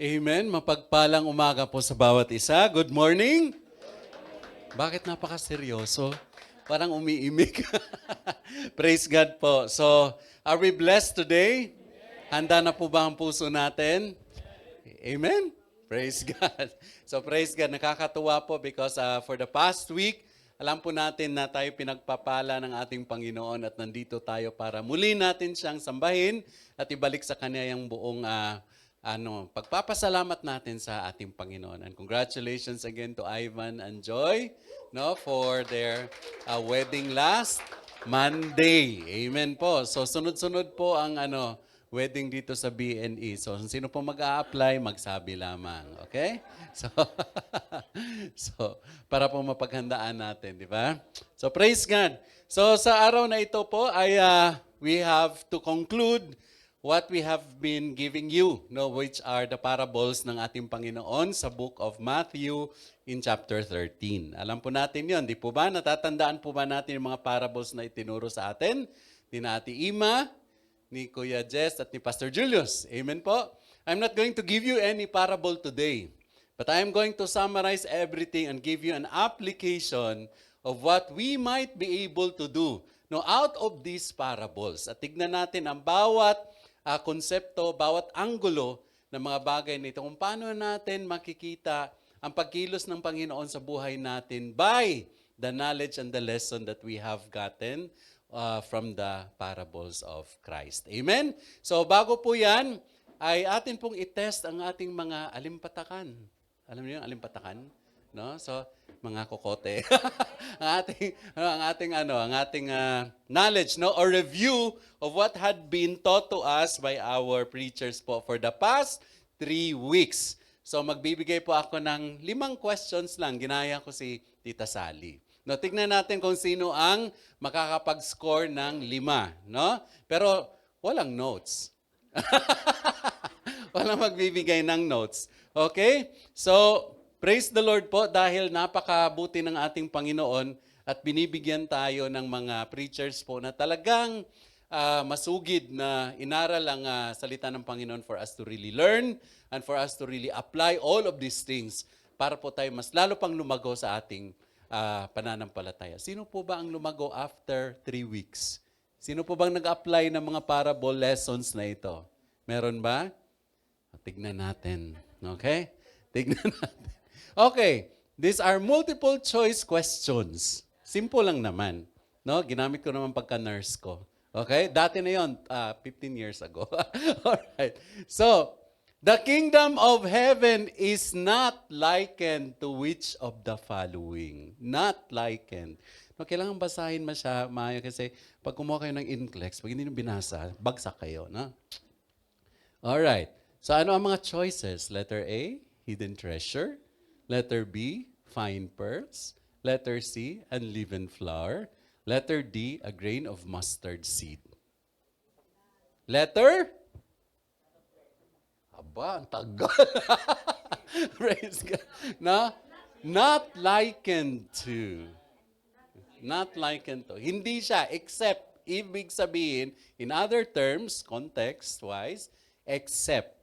Amen. Mapagpalang umaga po sa bawat isa. Good morning. Bakit napaka-seryoso? Parang umiimik. Praise God po. So, are we blessed today? Handa na po ba ang puso natin? Amen? Praise God. So, praise God. Nakakatuwa po because for the past week, alam po natin na tayo pinagpapala ng ating Panginoon at nandito tayo para muli natin siyang sambahin at ibalik sa Kanya yung buong pagpapasalamat natin sa ating Panginoon. And congratulations again to Ivan and Joy for their wedding last Monday. Amen po. So sunod-sunod po ang wedding dito sa BNE. So sino po mag-a-apply, magsabi lamang. Okay? So, so para po mapaghandaan natin, di ba? So praise God. So sa araw na ito po ay we have to conclude what we have been giving you, which are the parables ng ating Panginoon sa book of Matthew in chapter 13. Alam po natin yon, di po ba? Natatandaan po ba natin yung mga parables na itinuro sa atin? Ni Ate Ima, ni Kuya Jess, at ni Pastor Julius. Amen po? I'm not going to give you any parable today, but I am going to summarize everything and give you an application of what we might be able to do out of these parables. At tignan natin ang bawat konsepto, bawat anggulo ng mga bagay nito, kung paano natin makikita ang pagkilos ng Panginoon sa buhay natin by the knowledge and the lesson that we have gotten from the parables of Christ. Amen? So bago po yan, ay atin pong itest ang ating mga alimpatakan. Alam niyo yung alimpatakan? No? So, mga kokote. ang ating knowledge, or review of what had been taught to us by our preachers po for the past 3 weeks. So magbibigay po ako ng 5 questions lang. Ginaya ko si Tita Sally. No, tignan natin kung sino ang makakapag-score ng 5, no? Pero walang notes. Walang magbibigay ng notes. Okay? So, praise the Lord po dahil napakabuti ng ating Panginoon at binibigyan tayo ng mga preachers po na talagang masugid na inaral ang salita ng Panginoon for us to really learn and for us to really apply all of these things para po tayo mas lalo pang lumago sa ating pananampalataya. Sino po ba ang lumago after 3 weeks? Sino po bang nag-apply ng mga parable lessons na ito? Meron ba? Tignan natin. Okay? Tignan natin. Okay, these are multiple choice questions. Simple lang naman. No? Ginamit ko naman pagka-nurse ko. Okay? Dati na yon, 15 years ago. Alright. So, the kingdom of heaven is not likened to which of the following? Not likened. No, kailangan basahin maayo kasi pag kumuha kayo ng NCLEX, pag hindi nyo binasa, bagsak kayo. No? Alright. So, ano ang mga choices? Letter A, hidden treasure. Letter B, fine pearls. Letter C, unleavened flour. Letter D, a grain of mustard seed. Letter? Aba, ang tagal. Praise God. No? Not likened to. Not likened to. Hindi siya, except, ibig sabihin, in other terms, context-wise, except.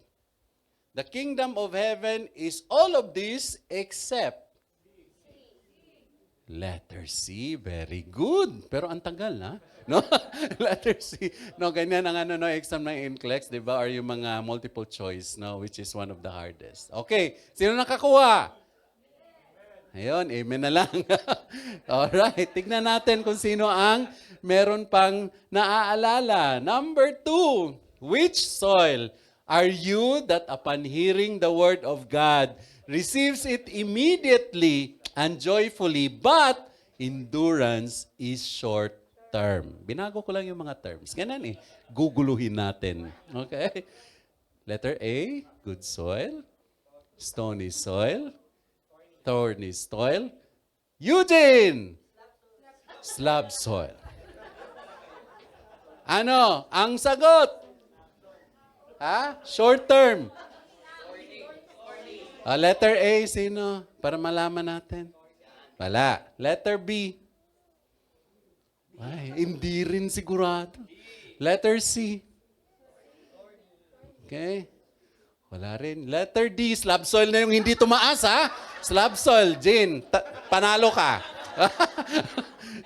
The kingdom of heaven is all of this except letter C. Very good. Pero ang tagal, na? No? Letter C. No, ganyan ang exam ng NCLEX, di ba? Or yung mga multiple choice, no? Which is one of the hardest. Okay. Sino nakakuha? Ayun, amen na lang. Alright. Tignan natin kung sino ang meron pang naaalala. Number 2. Which soil are you that upon hearing the word of God receives it immediately and joyfully, but endurance is short term? Binago ko lang yung mga terms. Ganun guguluhin natin. Okay? Letter A, good soil. Stony soil. Thorny soil. Eugene! Slab soil. Ano? Ang sagot? Short term. Letter A, sino? Para malaman natin. Wala. Letter B. Ay, hindi rin sigurado. Letter C. Okay. Wala rin. Letter D, slab soil na yung hindi tumaas, ha? Slab soil, Jin, panalo ka.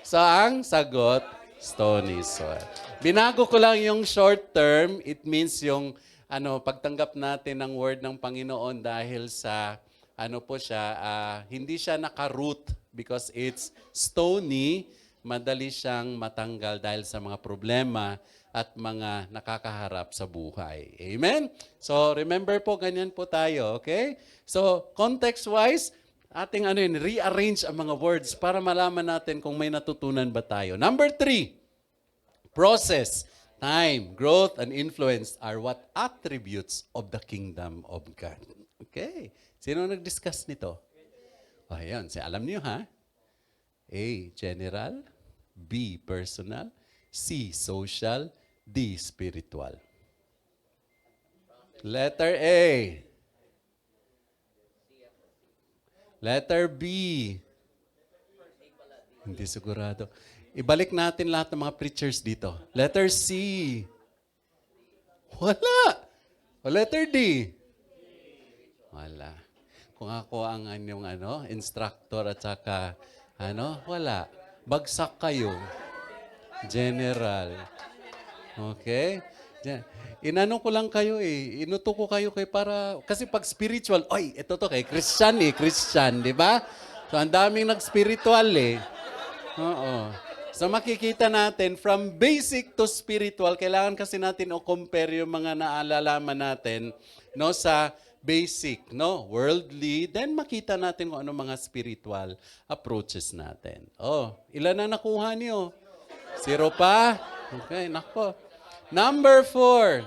So, ang sagot, stony soil. Binago ko lang yung short term. It means yung pagtanggap natin ng word ng Panginoon dahil sa, po siya, hindi siya naka-root because it's stony. Madali siyang matanggal dahil sa mga problema at mga nakakaharap sa buhay. Amen? So, remember po, ganyan po tayo, okay? So, context-wise, ating rearrange ang mga words para malaman natin kung may natutunan ba tayo. Number 3, process, time, growth, and influence are what attributes of the kingdom of God. Okay. Sino nag-discuss nito? O, ayan. Alam niyo, ha? A, general. B, personal. C, social. D, spiritual. Letter A. Letter B. Hindi sigurado. Ibalik natin lahat ng mga preachers dito. Letter C. Wala. O letter D. Wala. Kung ako ang inyong instructor at saka wala. Bagsak kayo. General. Okay? Inano ko lang kayo Inuto ko kayo kasi pag spiritual, ito to kay Christian, di ba? So, ang daming nag-spiritual Oo. So, makikita natin, from basic to spiritual, kailangan kasi natin compare yung mga naalalaman natin, sa basic, worldly, then makita natin kung ano mga spiritual approaches natin. Ilan na nakuha niyo? 0 pa? Okay, nako. Number 4,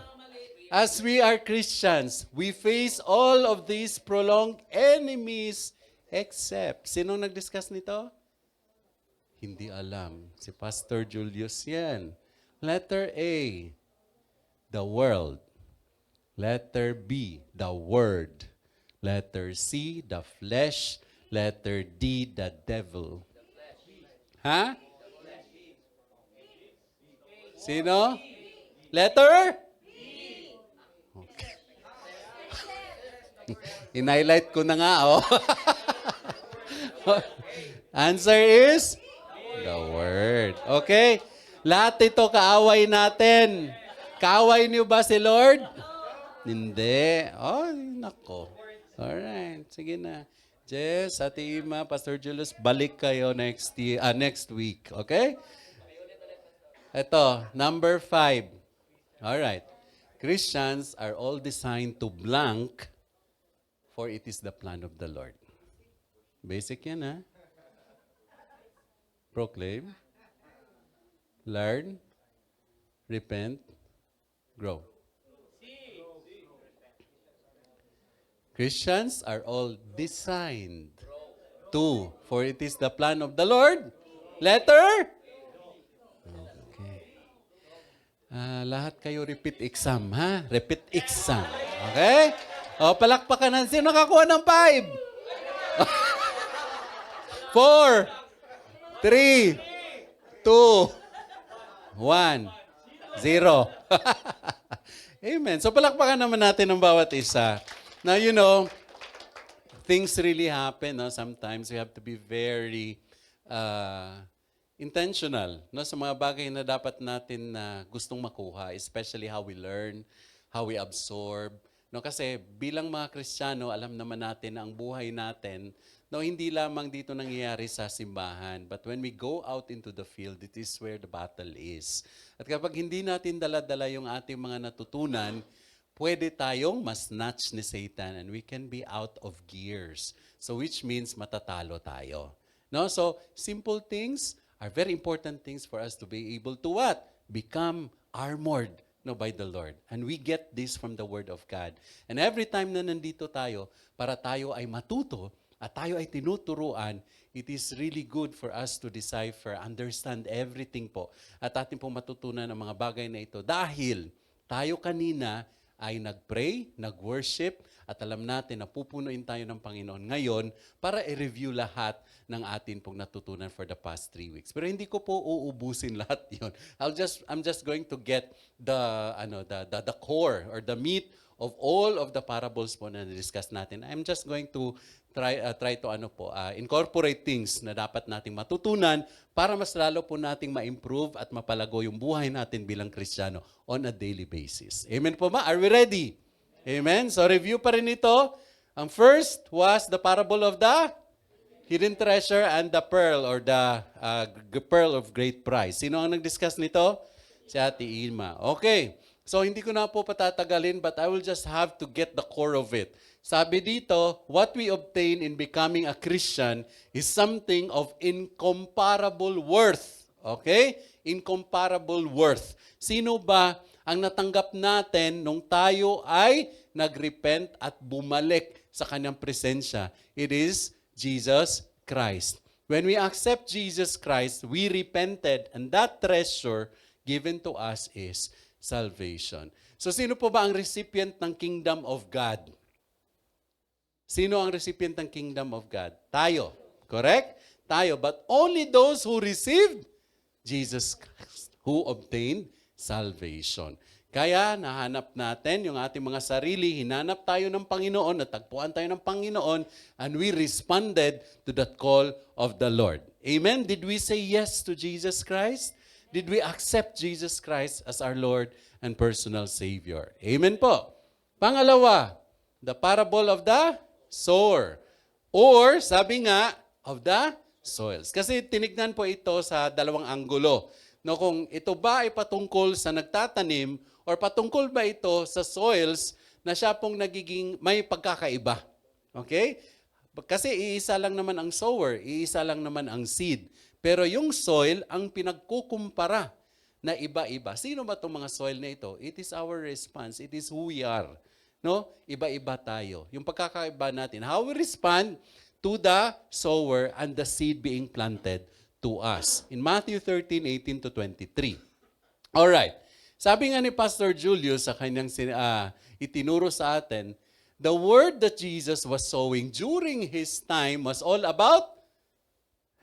as we are Christians, we face all of these prolonged enemies except. Sinong nag-discuss nito? Hindi alam. Si Pastor Julius yan. Letter A, the world. Letter B, the word. Letter C, the flesh. Letter D, the devil. Ha? Sino? Letter? Okay. In-highlight ko na nga, Answer is? The word. Okay? Lahat ito kaaway natin. Kaaway niyo ba si Lord? Hindi. Nako. Alright. Sige na. Jess, Ate Ima, Pastor Julius, balik kayo next week. Okay? Ito, number 5. Alright. Christians are all designed to blank, for it is the plan of the Lord. Basic yan, ha? Proclaim, learn, repent, grow. Christians are all designed to, for it is the plan of the Lord. Letter? Okay. Lahat kayo repeat exam, ha? Repeat exam. Okay? Palakpakan na. Sino nakakuha ng 5? 4, 3, 2, 1, 0. Amen. So palakpakan naman natin ang bawat isa. Now, things really happen. Sometimes we have to be very intentional sa mga bagay na dapat natin na gustong makuha, especially how we learn, how we absorb. Kasi bilang mga Kristiyano, alam naman natin na ang buhay natin, hindi lamang dito nangyayari sa simbahan. But when we go out into the field, it is where the battle is. At kapag hindi natin dala-dala yung ating mga natutunan, pwede tayong mas-snatch ni Satan and we can be out of gears. So which means matatalo tayo. So simple things are very important things for us to be able to what? Become armored by the Lord. And we get this from the Word of God. And every time na nandito tayo, para tayo ay matuto at tayo ay tinuturuan, it is really good for us to decipher, understand everything po. At ating pong matutunan ang mga bagay na ito dahil tayo kanina ay nag-pray, nag-worship, at alam natin na pupunuin tayo ng Panginoon ngayon para i-review lahat ng atin pong natutunan for the past 3 weeks. Pero hindi ko po uubusin lahat 'yon. I'm just going to get the core or the meat of all of the parables po na discuss natin. I'm just going to try to incorporate things na dapat nating matutunan para mas lalo po nating ma-improve at mapalago yung buhay natin bilang Kristiyano on a daily basis. Amen po ba? Are we ready? Amen? So review pa rin ito. Ang first was the parable of the hidden treasure and the pearl or the pearl of great price. Sino ang nag-discuss nito? Si Ate Ima. Okay. So, hindi ko na po patatagalin, but I will just have to get the core of it. Sabi dito, what we obtain in becoming a Christian is something of incomparable worth. Okay? Incomparable worth. Sino ba ang natanggap natin nung tayo ay nagrepent at bumalik sa kanyang presensya? It is Jesus Christ. When we accept Jesus Christ, we repented, and that treasure given to us is salvation. So sino po ba ang recipient ng kingdom of God? Sino ang recipient ng kingdom of God? Tayo. Correct? Tayo. But only those who received Jesus Christ, who obtained salvation. Kaya nahanap natin yung ating mga sarili, hinanap tayo ng Panginoon, natagpuan tayo ng Panginoon, and we responded to that call of the Lord. Amen? Did we say yes to Jesus Christ? Did we accept Jesus Christ as our Lord and personal Savior? Amen po. Pangalawa, the parable of the sower. Or, sabi nga, of the soils. Kasi tinignan po ito sa dalawang anggulo. No, kung ito ba ay patungkol sa nagtatanim or patungkol ba ito sa soils na siya pong nagiging may pagkakaiba. Okay? Kasi iisa lang naman ang sower, iisa lang naman ang seed. Pero yung soil ang pinagkukumpara na iba-iba. Sino ba itong mga soil na ito? It is our response. It is who we are. No? Iba-iba tayo. Yung pagkakaiba natin. How we respond to the sower and the seed being planted to us. In Matthew 13:18 to 23. Alright. Sabi nga ni Pastor Julius sa kanyang itinuro sa atin, the word that Jesus was sowing during His time was all about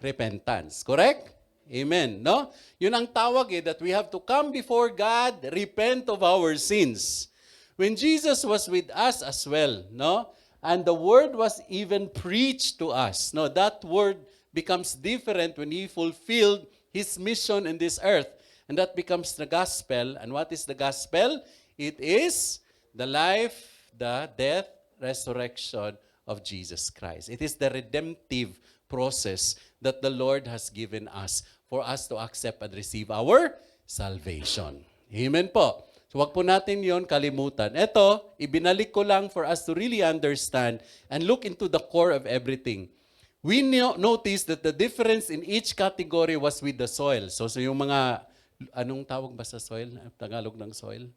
repentance. Correct? Amen. No? Yun ang tawag that we have to come before God, repent of our sins. When Jesus was with us as well, no? And the word was even preached to us. No, that word becomes different when He fulfilled His mission in this earth. And that becomes the gospel. And what is the gospel? It is the life, the death, resurrection of Jesus Christ. It is the redemptive process that the Lord has given us for us to accept and receive our salvation. Amen po. So wag po natin yon kalimutan. Ito, ibinalik ko lang for us to really understand and look into the core of everything. We notice that the difference in each category was with the soil. So yung mga, anong tawag ba sa soil? Tagalog ng soil?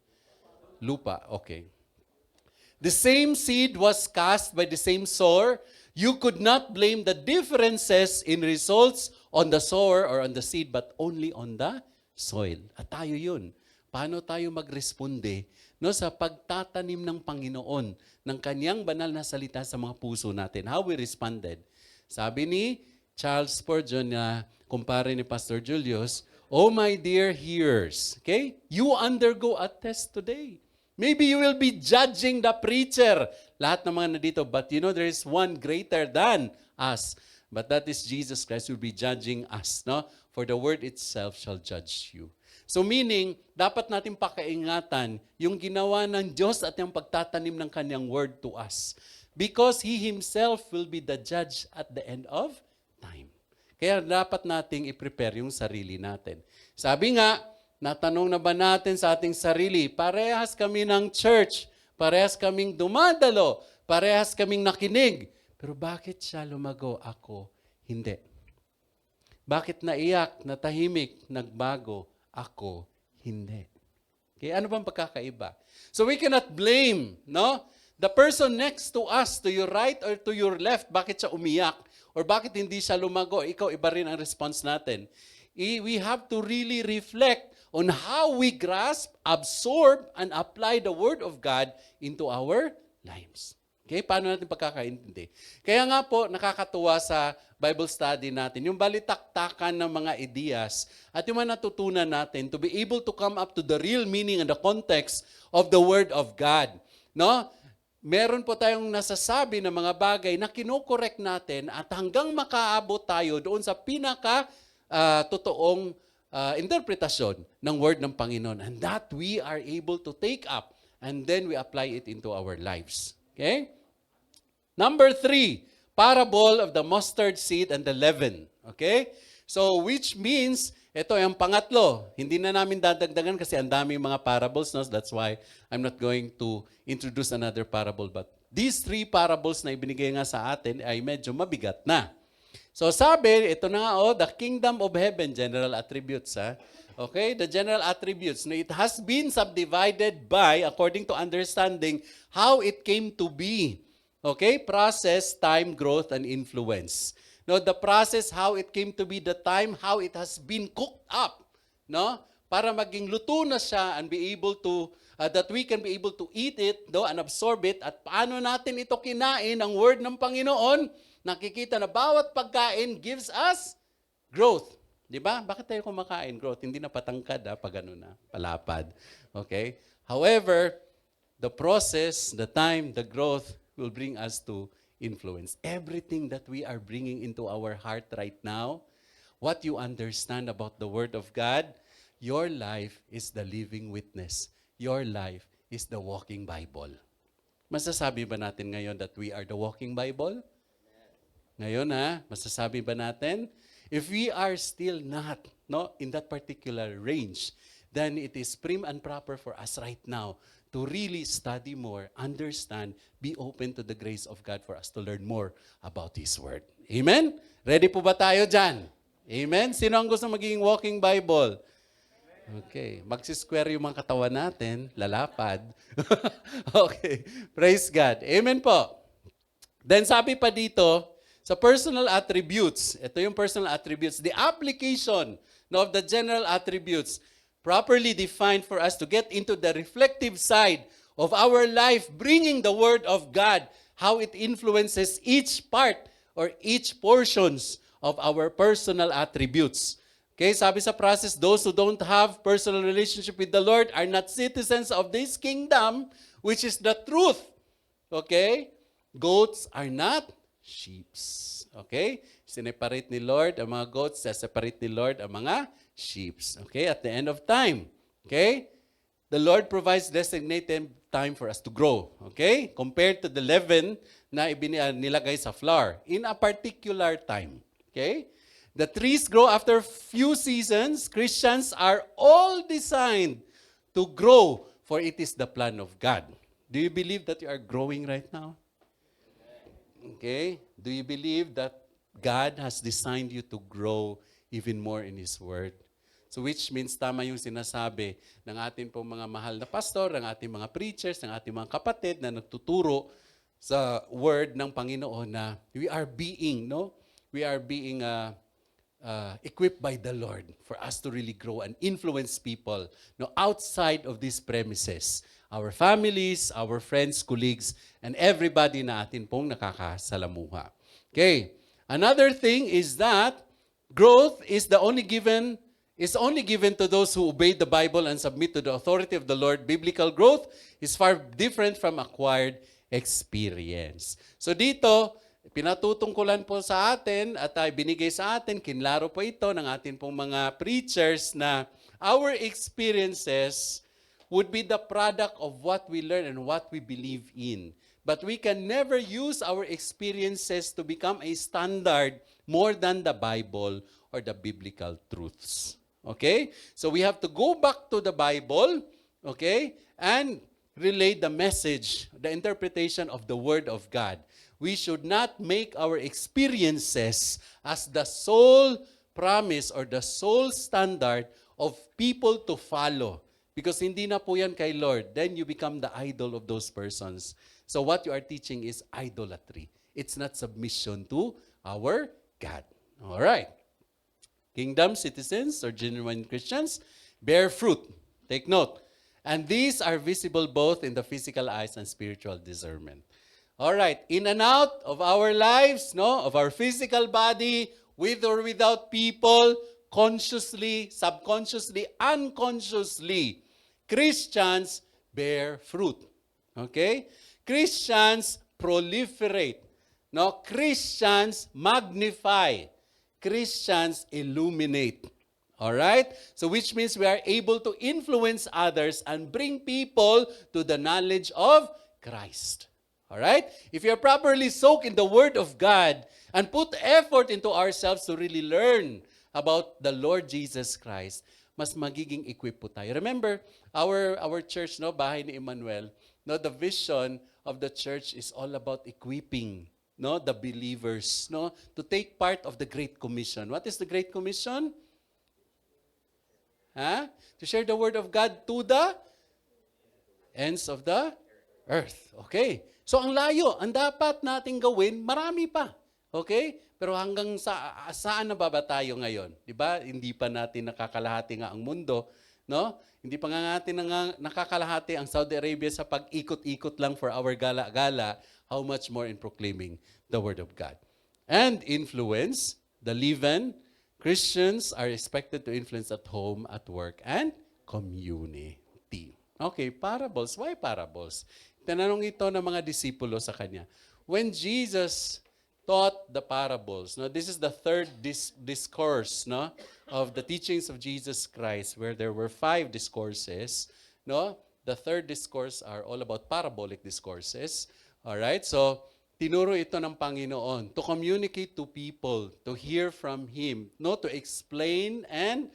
Lupa, okay. The same seed was cast by the same sower. You could not blame the differences in results on the sower or on the seed, but only on the soil. At tayo yun. Paano tayo magresponde sa pagtatanim ng Panginoon ng Kanyang banal na salita sa mga puso natin? How we responded. Sabi ni Charles Spurgeon na kumpare ni Pastor Julius, oh my dear hearers, okay? You undergo a test today. Maybe you will be judging the preacher. Lahat ng mga nandito. But you know, there is one greater than us. But that is Jesus Christ who will be judging us. No? For the word itself shall judge you. So meaning, dapat natin pakaingatan yung ginawa ng Diyos at yung pagtatanim ng Kanyang word to us. Because He Himself will be the judge at the end of time. Kaya dapat nating i-prepare yung sarili natin. Sabi nga, natanong na ba natin sa ating sarili, parehas kami ng church, parehas kaming dumadalo, parehas kaming nakinig. Pero bakit siya lumago, ako hindi? Bakit naiyak, natahimik, nagbago, ako hindi? Okay, ano bang pagkakaiba? So we cannot blame, no? The person next to us, to your right or to your left, bakit siya umiyak? Or bakit hindi siya lumago? Ikaw, iba rin ang response natin. We have to really reflect on how we grasp, absorb, and apply the Word of God into our lives. Okay? Paano natin pagkakaintindi? Kaya nga po, nakakatuwa sa Bible study natin, yung balitaktakan ng mga ideas at yung mga natutunan natin to be able to come up to the real meaning and the context of the Word of God. no? Meron po tayong nasasabi na mga bagay na kinokorek natin at hanggang makaabot tayo doon sa pinaka totoong interpretasyon ng word ng Panginoon, and that we are able to take up and then we apply it into our lives. Okay? Number 3, parable of the mustard seed and the leaven. Okay? So, which means, ito yung pangatlo. Hindi na namin dadagdagan kasi ang daming mga parables. No? That's why I'm not going to introduce another parable. But these 3 parables na ibinigay nga sa atin ay medyo mabigat na. So sabi, ito na nga, the kingdom of heaven, general attributes. Okay, the general attributes. No, it has been subdivided by, according to understanding, how it came to be. Okay, process, time, growth, and influence. No, the process, how it came to be, the time, how it has been cooked up, no, para maging luto na siya and be able to, that we can be able to eat it, no, and absorb it, at paano natin ito kinain, ang word ng Panginoon, nakikita na bawat pagkain gives us growth. Di ba? Bakit tayo kumakain? Growth. Hindi na patangkad, pag ano na, palapad. Okay? However, the process, the time, the growth will bring us to influence. Everything that we are bringing into our heart right now, what you understand about the Word of God, your life is the living witness. Your life is the walking Bible. Masasabi ba natin ngayon that we are the walking Bible? Ngayon masasabi ba natin? If we are still not in that particular range, then it is prim and proper for us right now to really study more, understand, be open to the grace of God for us to learn more about His Word. Amen? Ready po ba tayo dyan? Amen? Sino ang gusto magiging walking Bible? Okay. Magsisquare yung mga katawan natin, lalapad. Okay. Praise God. Amen po. Then sabi pa dito, sa personal attributes, ito yung personal attributes, the application of the general attributes properly defined for us to get into the reflective side of our life, bringing the Word of God, how it influences each part or each portions of our personal attributes. Okay, sabi sa process, those who don't have personal relationship with the Lord are not citizens of this kingdom, which is the truth. Okay? Goats are not sheeps. Okay? Sineparate ni Lord ang mga goats, separate ni Lord ang mga sheeps. Okay? At the end of time. Okay? The Lord provides designated time for us to grow. Okay? Compared to the leaven na nilagay sa flour in a particular time. Okay? The trees grow after few seasons. Christians are all designed to grow, for it is the plan of God. Do you believe that you are growing right now? Okay? Do you believe that God has designed you to grow even more in His Word? So which means tama yung sinasabi ng ating pong mga mahal na pastor, ng ating mga preachers, ng ating mga kapatid na nagtuturo sa Word ng Panginoon na we are being equipped by the Lord for us to really grow and influence people outside of these premises. Our families, our friends, colleagues, and everybody na atin pong nakakasalamuha. Okay. Another thing is that growth is only given to those who obey the Bible and submit to the authority of the Lord. Biblical growth is far different from acquired experience. So dito, pinatutungkulan po sa atin at binigay sa atin, kinlaro po ito ng atin pong mga preachers na our experiences would be the product of what we learn and what we believe in. But we can never use our experiences to become a standard more than the Bible or the biblical truths. Okay? So we have to go back to the Bible, okay, and relay the message, the interpretation of the Word of God. We should not make our experiences as the sole promise or the sole standard of people to follow. Because hindi na po yan kay Lord. Then you become the idol of those persons. So what you are teaching is idolatry. It's not submission to our God. All right. Kingdom citizens or genuine Christians bear fruit. Take note. And these are visible both in the physical eyes and spiritual discernment. All right, in and out of our lives, of our physical body, with or without people, consciously, subconsciously, unconsciously, Christians bear fruit. Okay? Christians proliferate. No? Christians magnify. Christians illuminate. Alright? So which means we are able to influence others and bring people to the knowledge of Christ. Alright? If you're properly soaked in the Word of God and put effort into ourselves to really learn about the Lord Jesus Christ, mas magiging equip po tayo. Remember, our church, no, Bahay ni Emmanuel, no, the vision of the church is all about equipping, no, the believers, no, to take part of the Great Commission. What is the Great Commission? To share the Word of God to the ends of the earth. Okay? So ang layo, ang dapat nating gawin, marami pa. Okay? Pero hanggang saan na ba tayo ngayon? 'Di ba? Hindi pa natin nakakalahati nga ang mundo, no? Hindi pa nga natin nakakalahati ang Saudi Arabia sa pag-ikot-ikot lang for our gala-gala, how much more in proclaiming the Word of God. And influence, the leaven, Christians are expected to influence at home, at work, and community. Okay, parables. Why parables? Tinanong ito ng mga disipulo sa kanya. When Jesus taught the parables, no, this is the third discourse, no, of the teachings of Jesus Christ, where there were 5 discourses. No? The third discourse are all about parabolic discourses. All right? So, tinuro ito ng Panginoon to communicate to people, to hear from Him, no, to explain and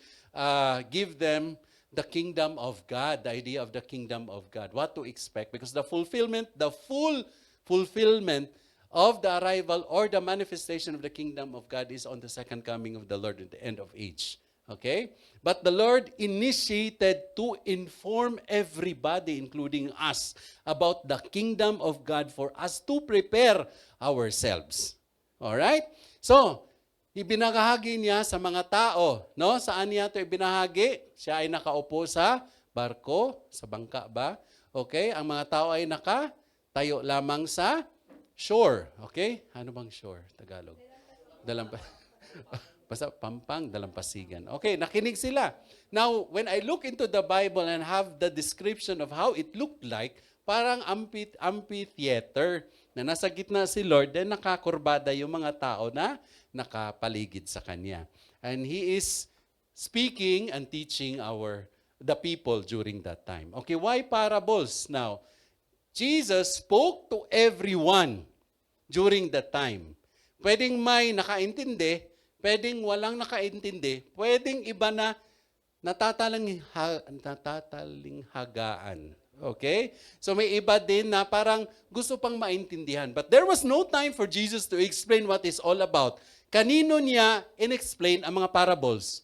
give them the kingdom of God, the idea of the kingdom of God, what to expect. Because the full fulfillment of the arrival or the manifestation of the kingdom of God is on the second coming of the Lord at the end of age. Okay? But the Lord initiated to inform everybody, including us, about the kingdom of God for us to prepare ourselves. Alright? So, ibinahagi niya sa mga tao. No? Saan niya ito ibinahagi? Siya ay nakaupo sa barko, sa bangka ba? Okay? Ang mga tao ay nakatayo lamang sa shore. Okay? Ano bang shore? Tagalog. Basta Pampang, Dalampasigan. Okay, nakinig sila. Now, when I look into the Bible and have the description of how it looked like, parang amphitheater na nasa gitna si Lord, then nakakurbada yung mga tao na nakapaligid sa Kanya. And He is speaking and teaching the people during that time. Okay, why parables? Now, Jesus spoke to everyone during that time. Pwedeng may nakaintindi, pwedeng walang nakaintindi, pwedeng iba na natatalinghagaan. Okay? So may iba din na parang gusto pang maintindihan. But there was no time for Jesus to explain what it's all about. Kanino niya in-explain ang mga parables?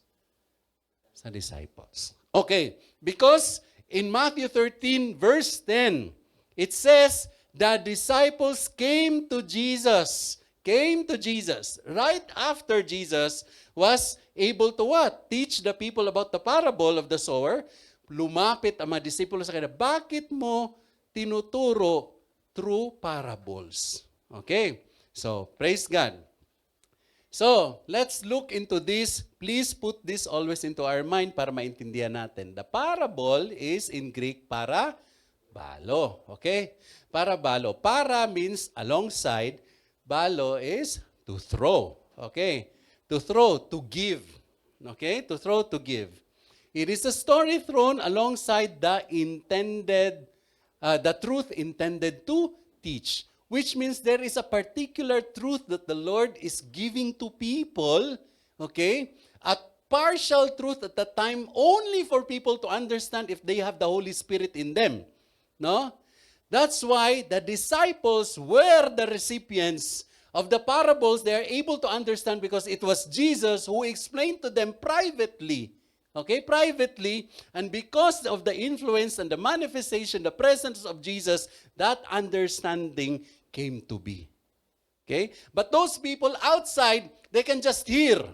Sa disciples. Okay, because in Matthew 13 verse 10, it says, the disciples came to Jesus. Right after Jesus was able to what? Teach the people about the parable of the sower. Lumapit ang mga disipulo sa kanya, bakit mo tinuturo through parables? Okay, so praise God. So, let's look into this. Please put this always into our mind para maintindihan natin. The parable is in Greek parabalo. Okay? Parabalo. Para means alongside. Balo is to throw. Okay? To throw, to give. Okay? To throw, to give. It is a story thrown alongside the truth intended to teach. Which means there is a particular truth that the Lord is giving to people, okay? A partial truth at the time only for people to understand if they have the Holy Spirit in them. No? That's why the disciples were the recipients of the parables. They are able to understand because it was Jesus who explained to them privately. Okay, privately, and because of the influence and the manifestation, the presence of Jesus, that understanding came to be. Okay? But those people outside, they can just hear.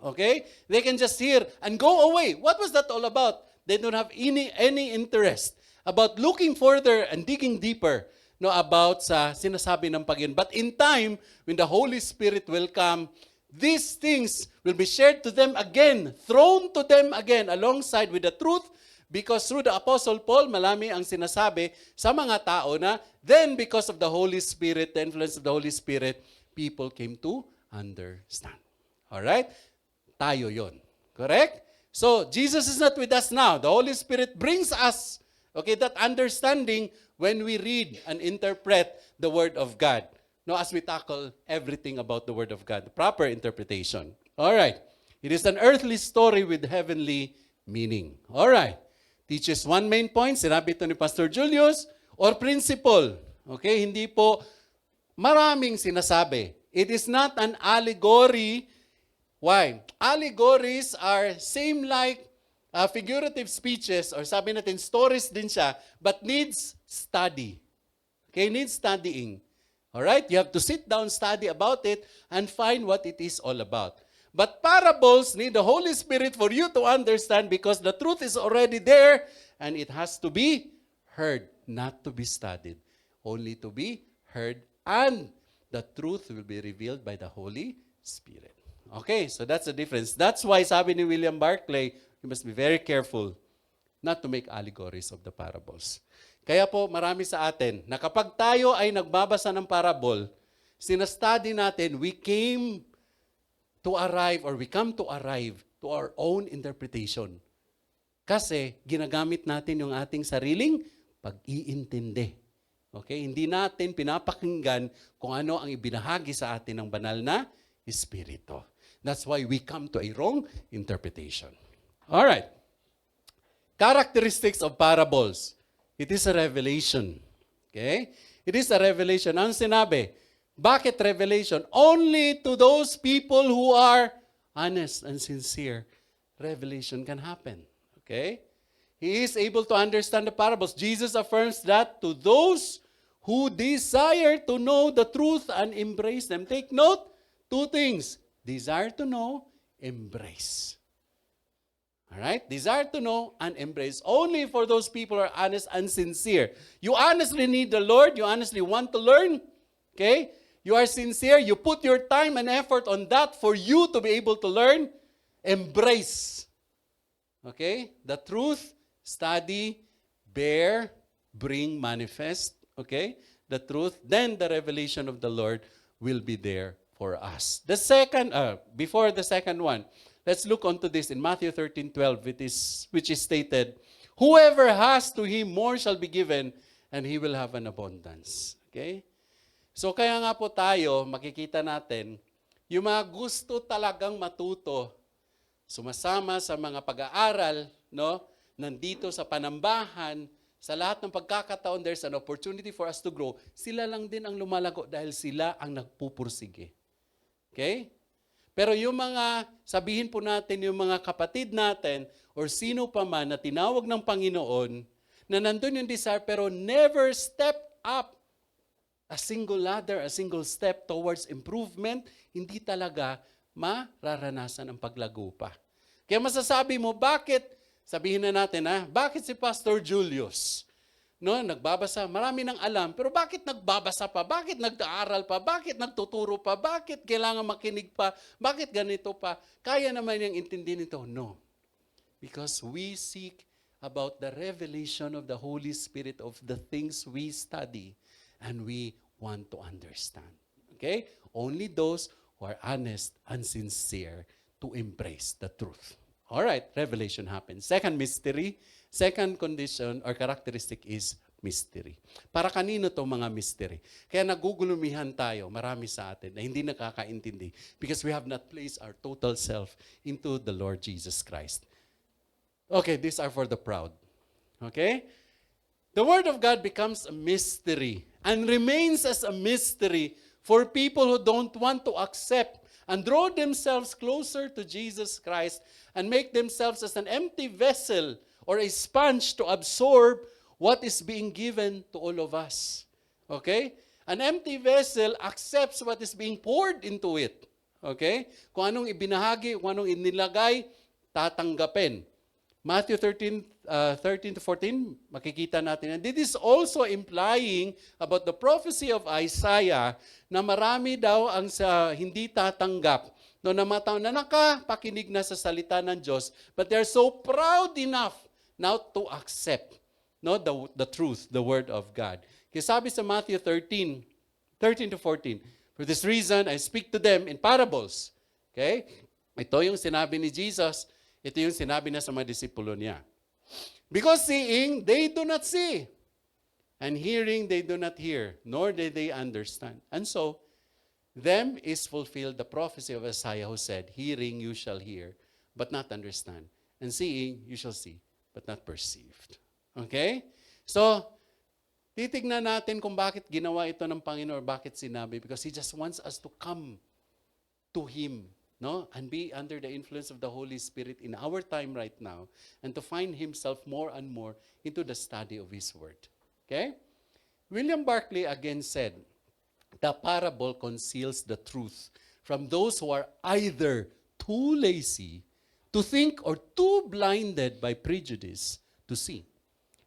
Okay? They can just hear and go away. What was that all about? They don't have any interest about looking further and digging deeper, no, about sa sinasabi ng Panginoon. But in time, when the Holy Spirit will come, these things will be shared to them again, thrown to them again, alongside with the truth Because through the Apostle Paul, malami ang sinasabi sa mga tao na, then because of the Holy Spirit, the influence of the Holy Spirit, people came to understand. Alright? Tayo yon. Correct? So, Jesus is not with us now. The Holy Spirit brings us, okay, that understanding when we read and interpret the Word of God. No, as we tackle everything about the Word of God, the proper interpretation. Alright. It is an earthly story with heavenly meaning. Alright. Teaches one main point, sinabi ito ni Pastor Julius, or principle. Okay, hindi po maraming sinasabi. It is not an allegory. Why? Allegories are same like figurative speeches, or sabi natin, stories din siya, but needs study. Okay, needs studying. Alright, you have to sit down, study about it, and find what it is all about. But parables need the Holy Spirit for you to understand because the truth is already there and it has to be heard, not to be studied. Only to be heard, and the truth will be revealed by the Holy Spirit. Okay, so that's the difference. That's why sabi ni William Barclay, you must be very careful not to make allegories of the parables. Kaya po marami sa atin na kapag tayo ay nagbabasa ng parable, sinastudy natin, we come to arrive to our own interpretation. Kasi ginagamit natin yung ating sariling pag-iintindi. Okay? Hindi natin pinapakinggan kung ano ang ibinahagi sa atin ng banal na Espiritu. That's why we come to a wrong interpretation. Alright. Characteristics of parables. It is a revelation. Okay? It is a revelation. Ang sinabi, bakit revelation? Only to those people who are honest and sincere, revelation can happen. Okay? He is able to understand the parables. Jesus affirms that to those who desire to know the truth and embrace them. Take note, two things. Desire to know, embrace. Alright? Desire to know and embrace. Only for those people who are honest and sincere. You honestly need the Lord. You honestly want to learn. Okay? You are sincere. You put your time and effort on that for you to be able to learn. Embrace. Okay? The truth, study, bear, bring, manifest. Okay? The truth. Then the revelation of the Lord will be there for us. The second, before the second one, let's look onto this in Matthew 13:12, which is stated, whoever has to him more shall be given, and he will have an abundance. Okay? So kaya nga po tayo, makikita natin, yung mga gusto talagang matuto, sumasama sa mga pag-aaral, no? Nandito sa panambahan, sa lahat ng pagkakataon, there's an opportunity for us to grow. Sila lang din ang lumalago dahil sila ang nagpupursige. Okay? Pero yung mga, sabihin po natin, yung mga kapatid natin, or sino pa man na tinawag ng Panginoon, na nandun yung desire, pero never step up a single ladder, a single step towards improvement, hindi talaga mararanasan ang paglago pa. Kaya masasabi mo, bakit, sabihin na natin, bakit si Pastor Julius, no, nagbabasa, marami nang alam, pero bakit nagbabasa pa? Bakit nag-aaral pa? Bakit nagtuturo pa? Bakit kailangan makinig pa? Bakit ganito pa? Kaya naman niyang intindihin ito? No. Because we seek about the revelation of the Holy Spirit of the things we study and we want to understand. Okay? Only those who are honest and sincere to embrace the truth. All right, revelation happens. Second mystery, second condition or characteristic is mystery. Para kanino to mga mystery? Kaya nagugulumihan tayo, marami sa atin, na hindi nakakaintindi because we have not placed our total self into the Lord Jesus Christ. Okay, these are for the proud. Okay? The Word of God becomes a mystery and remains as a mystery for people who don't want to accept and draw themselves closer to Jesus Christ and make themselves as an empty vessel or a sponge to absorb what is being given to all of us. Okay? An empty vessel accepts what is being poured into it. Okay? Kung anong ibinahagi, kung anong inilagay, tatanggapin. Matthew 13 to 14, makikita natin. And this is also implying about the prophecy of Isaiah na marami daw ang hindi tatanggap. No, na nakapakinig na sa salita ng Diyos, but they're so proud enough now to accept the truth, the Word of God. Kaya sabi sa Matthew 13 to 14, for this reason, I speak to them in parables. Okay? Ito yung sinabi ni Jesus, ito yung sinabi na sa mga disipulo niya. Because seeing, they do not see. And hearing, they do not hear, nor do they understand. And so, them is fulfilled the prophecy of Isaiah who said, hearing you shall hear, but not understand. And seeing you shall see, but not perceived. Okay? So, titignan natin kung bakit ginawa ito ng Panginoon or bakit sinabi. Because He just wants us to come to Him, and be under the influence of the Holy Spirit in our time right now, and to find Himself more and more into the study of His Word. Okay? William Barclay again said, the parable conceals the truth from those who are either too lazy to think or too blinded by prejudice to see.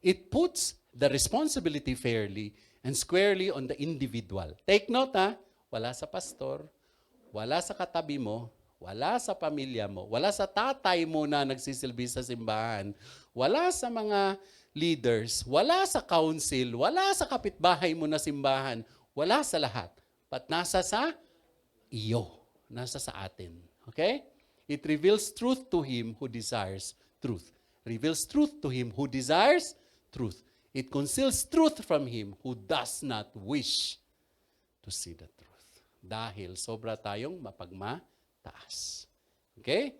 It puts the responsibility fairly and squarely on the individual. Take note, wala sa pastor, wala sa katabi mo, wala sa pamilya mo, wala sa tatay mo na nagsisilbi sa simbahan, wala sa mga leaders, wala sa council, wala sa kapitbahay mo na simbahan, wala sa lahat. But nasa sa iyo, nasa sa atin. Okay? It reveals truth to him who desires truth. Reveals truth to him who desires truth. It conceals truth from him who does not wish to see the truth. Dahil sobra tayong mapagmataas. Okay?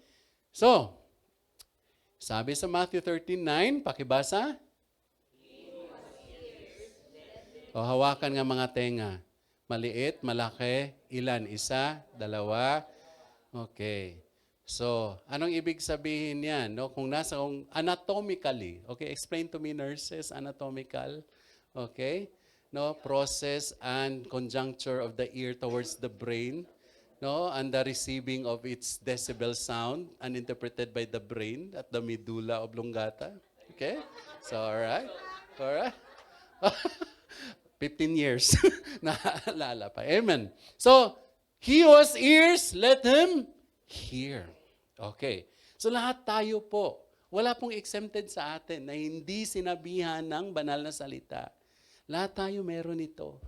So, sabi sa Matthew 13:9, pakibasa. O hawakan nga mga tenga. Maliit, malaki, ilan? Isa, dalawa. Okay. So, anong ibig sabihin yan? Kung anatomically, okay, explain to me nurses, anatomical, okay? Process and conjuncture of the ear towards the brain, and the receiving of its decibel sound, uninterpreted by the brain at the medulla oblongata. Okay? So, all right. 15 years. Naalala pa. Amen. So, he who has ears, let him hear. Okay. So, lahat tayo po, wala pong exempted sa atin na hindi sinabihan ng banal na salita. Lahat tayo meron ito.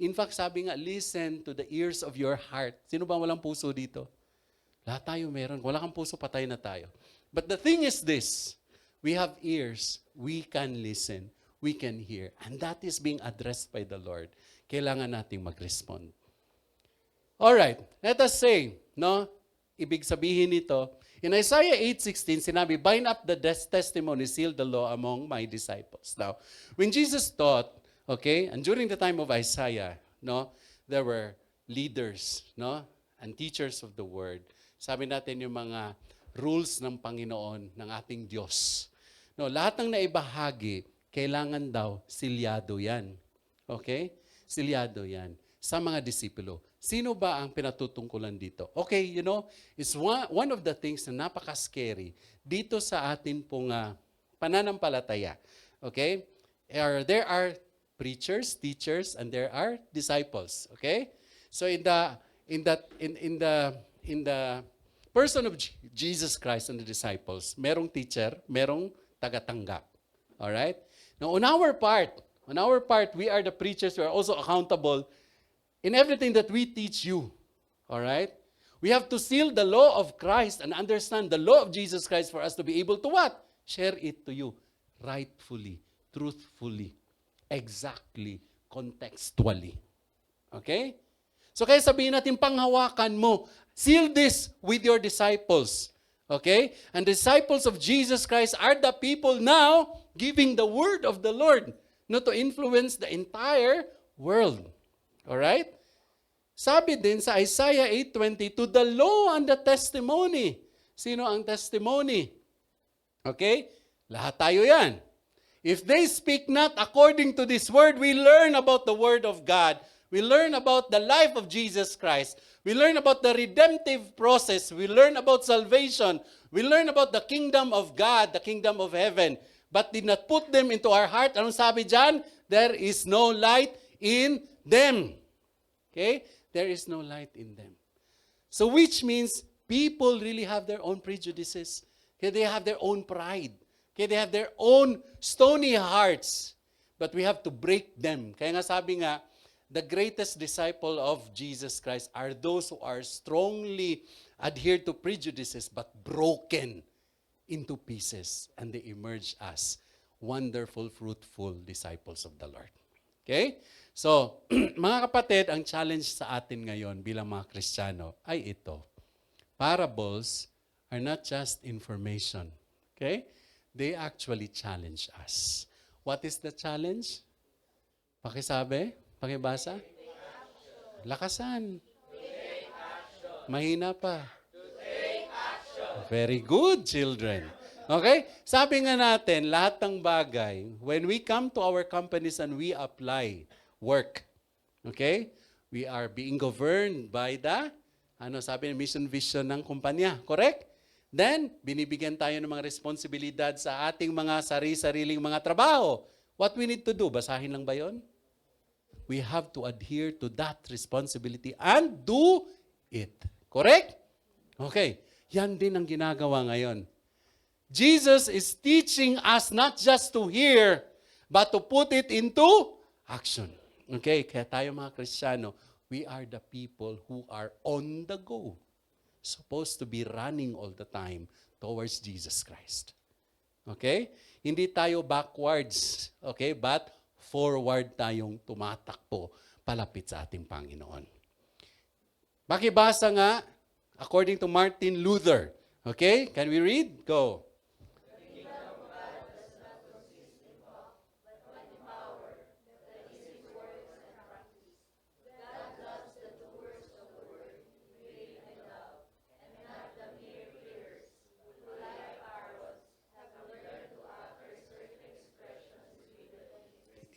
In fact, sabi nga, listen to the ears of your heart. Sino ba walang puso dito? Lahat tayo meron. Wala kang puso, patay na tayo. But the thing is this, we have ears, we can listen. We can hear. And that is being addressed by the Lord. Kailangan nating mag-respond. Alright, let us say, ibig sabihin nito, in Isaiah 8:16, sinabi, bind up the testimony, seal the law among my disciples. Now, when Jesus taught, okay, and during the time of Isaiah, there were leaders, and teachers of the word. Sabi natin yung mga rules ng Panginoon, ng ating Diyos. Lahat ng naibahagi, kailangan daw silyado yan. Okay? Silyado yan. Sa mga disipulo. Sino ba ang pinatutungkulan dito? Okay, it's one of the things na napaka-scary dito sa atin pong pananampalataya. Okay? There are preachers, teachers, and there are disciples. Okay? So in the person of Jesus Christ and the disciples, merong teacher, merong tagatanggap. All right? Now, on our part, we are the preachers. We are also accountable in everything that we teach you. All right? We have to seal the law of Christ and understand the law of Jesus Christ for us to be able to what? Share it to you rightfully, truthfully, exactly, contextually. Okay? So kaya sabihin natin, panghawakan mo, seal this with your disciples. Okay? And disciples of Jesus Christ are the people now giving the word of the Lord, to influence the entire world. Alright? Sabi din sa Isaiah 8:20, to the law and the testimony. Sino ang testimony? Okay? Lahat tayo yan. If they speak not according to this word, we learn about the word of God. We learn about the life of Jesus Christ. We learn about the redemptive process. We learn about salvation. We learn about the kingdom of God, the kingdom of heaven. But did not put them into our heart. Anong sabi dyan? There is no light in them. Okay? There is no light in them. So which means people really have their own prejudices. Okay? They have their own pride. Okay, they have their own stony hearts. But we have to break them. Kaya nga sabi nga, the greatest disciple of Jesus Christ are those who are strongly adhered to prejudices but broken into pieces. And they emerge as wonderful, fruitful disciples of the Lord. Okay? So, mga kapatid, ang challenge sa atin ngayon bilang mga Kristiyano ay ito. Parables are not just information. Okay? They actually challenge us. What is the challenge? Pakisabi? Pakibasa? Lakasan. Mahina pa. Very good, children. Okay? Sabi nga natin, lahat ng bagay, when we come to our companies and we apply work, okay? We are being governed by the, sabi, mission vision ng kumpanya. Correct? Then, binibigyan tayo ng mga responsibilidad sa ating mga sariling mga trabaho. What we need to do? Basahin lang ba yun? We have to adhere to that responsibility and do it. Correct? Okay. Yan din ang ginagawa ngayon. Jesus is teaching us not just to hear, but to put it into action. Okay? Kaya tayo mga Kristiyano, we are the people who are on the go. Supposed to be running all the time towards Jesus Christ. Okay? Hindi tayo backwards, okay? But forward tayong tumatakbo palapit sa ating Panginoon. Makibasa nga, according to Martin Luther. Okay? Can we read? Go.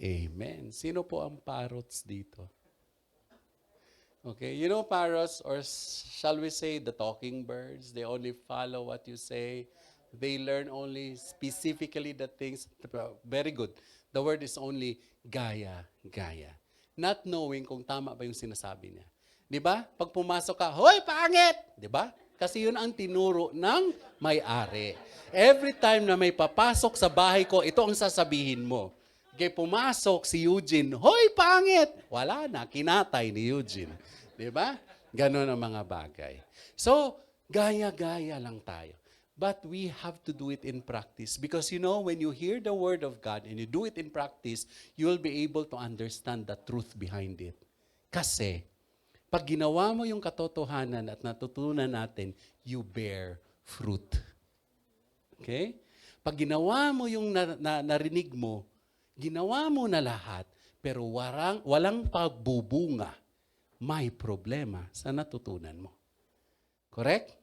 Amen. Sino po ang parrots dito? Okay, you know parrots, or shall we say the talking birds, they only follow what you say. They learn only specifically the things. Very good. The word is only gaya, gaya. Not knowing kung tama ba yung sinasabi niya. Di ba? Pag pumasok ka, hoy, pangit! Di ba? Kasi yun ang tinuro ng may-ari. Every time na may papasok sa bahay ko, ito ang sasabihin mo. Kaya pumasok si Eugene, hoy, pangit! Wala na, kinatay ni Eugene. Di ba? Ganon ang mga bagay. So, gaya-gaya lang tayo. But we have to do it in practice. Because you know, when you hear the Word of God and you do it in practice, you will be able to understand the truth behind it. Kasi, pag ginawa mo yung katotohanan at natutunan natin, you bear fruit. Okay? Pag ginawa mo yung narinig mo, ginawa mo na lahat, pero walang pagbubunga, may problema sa natutunan mo. Correct?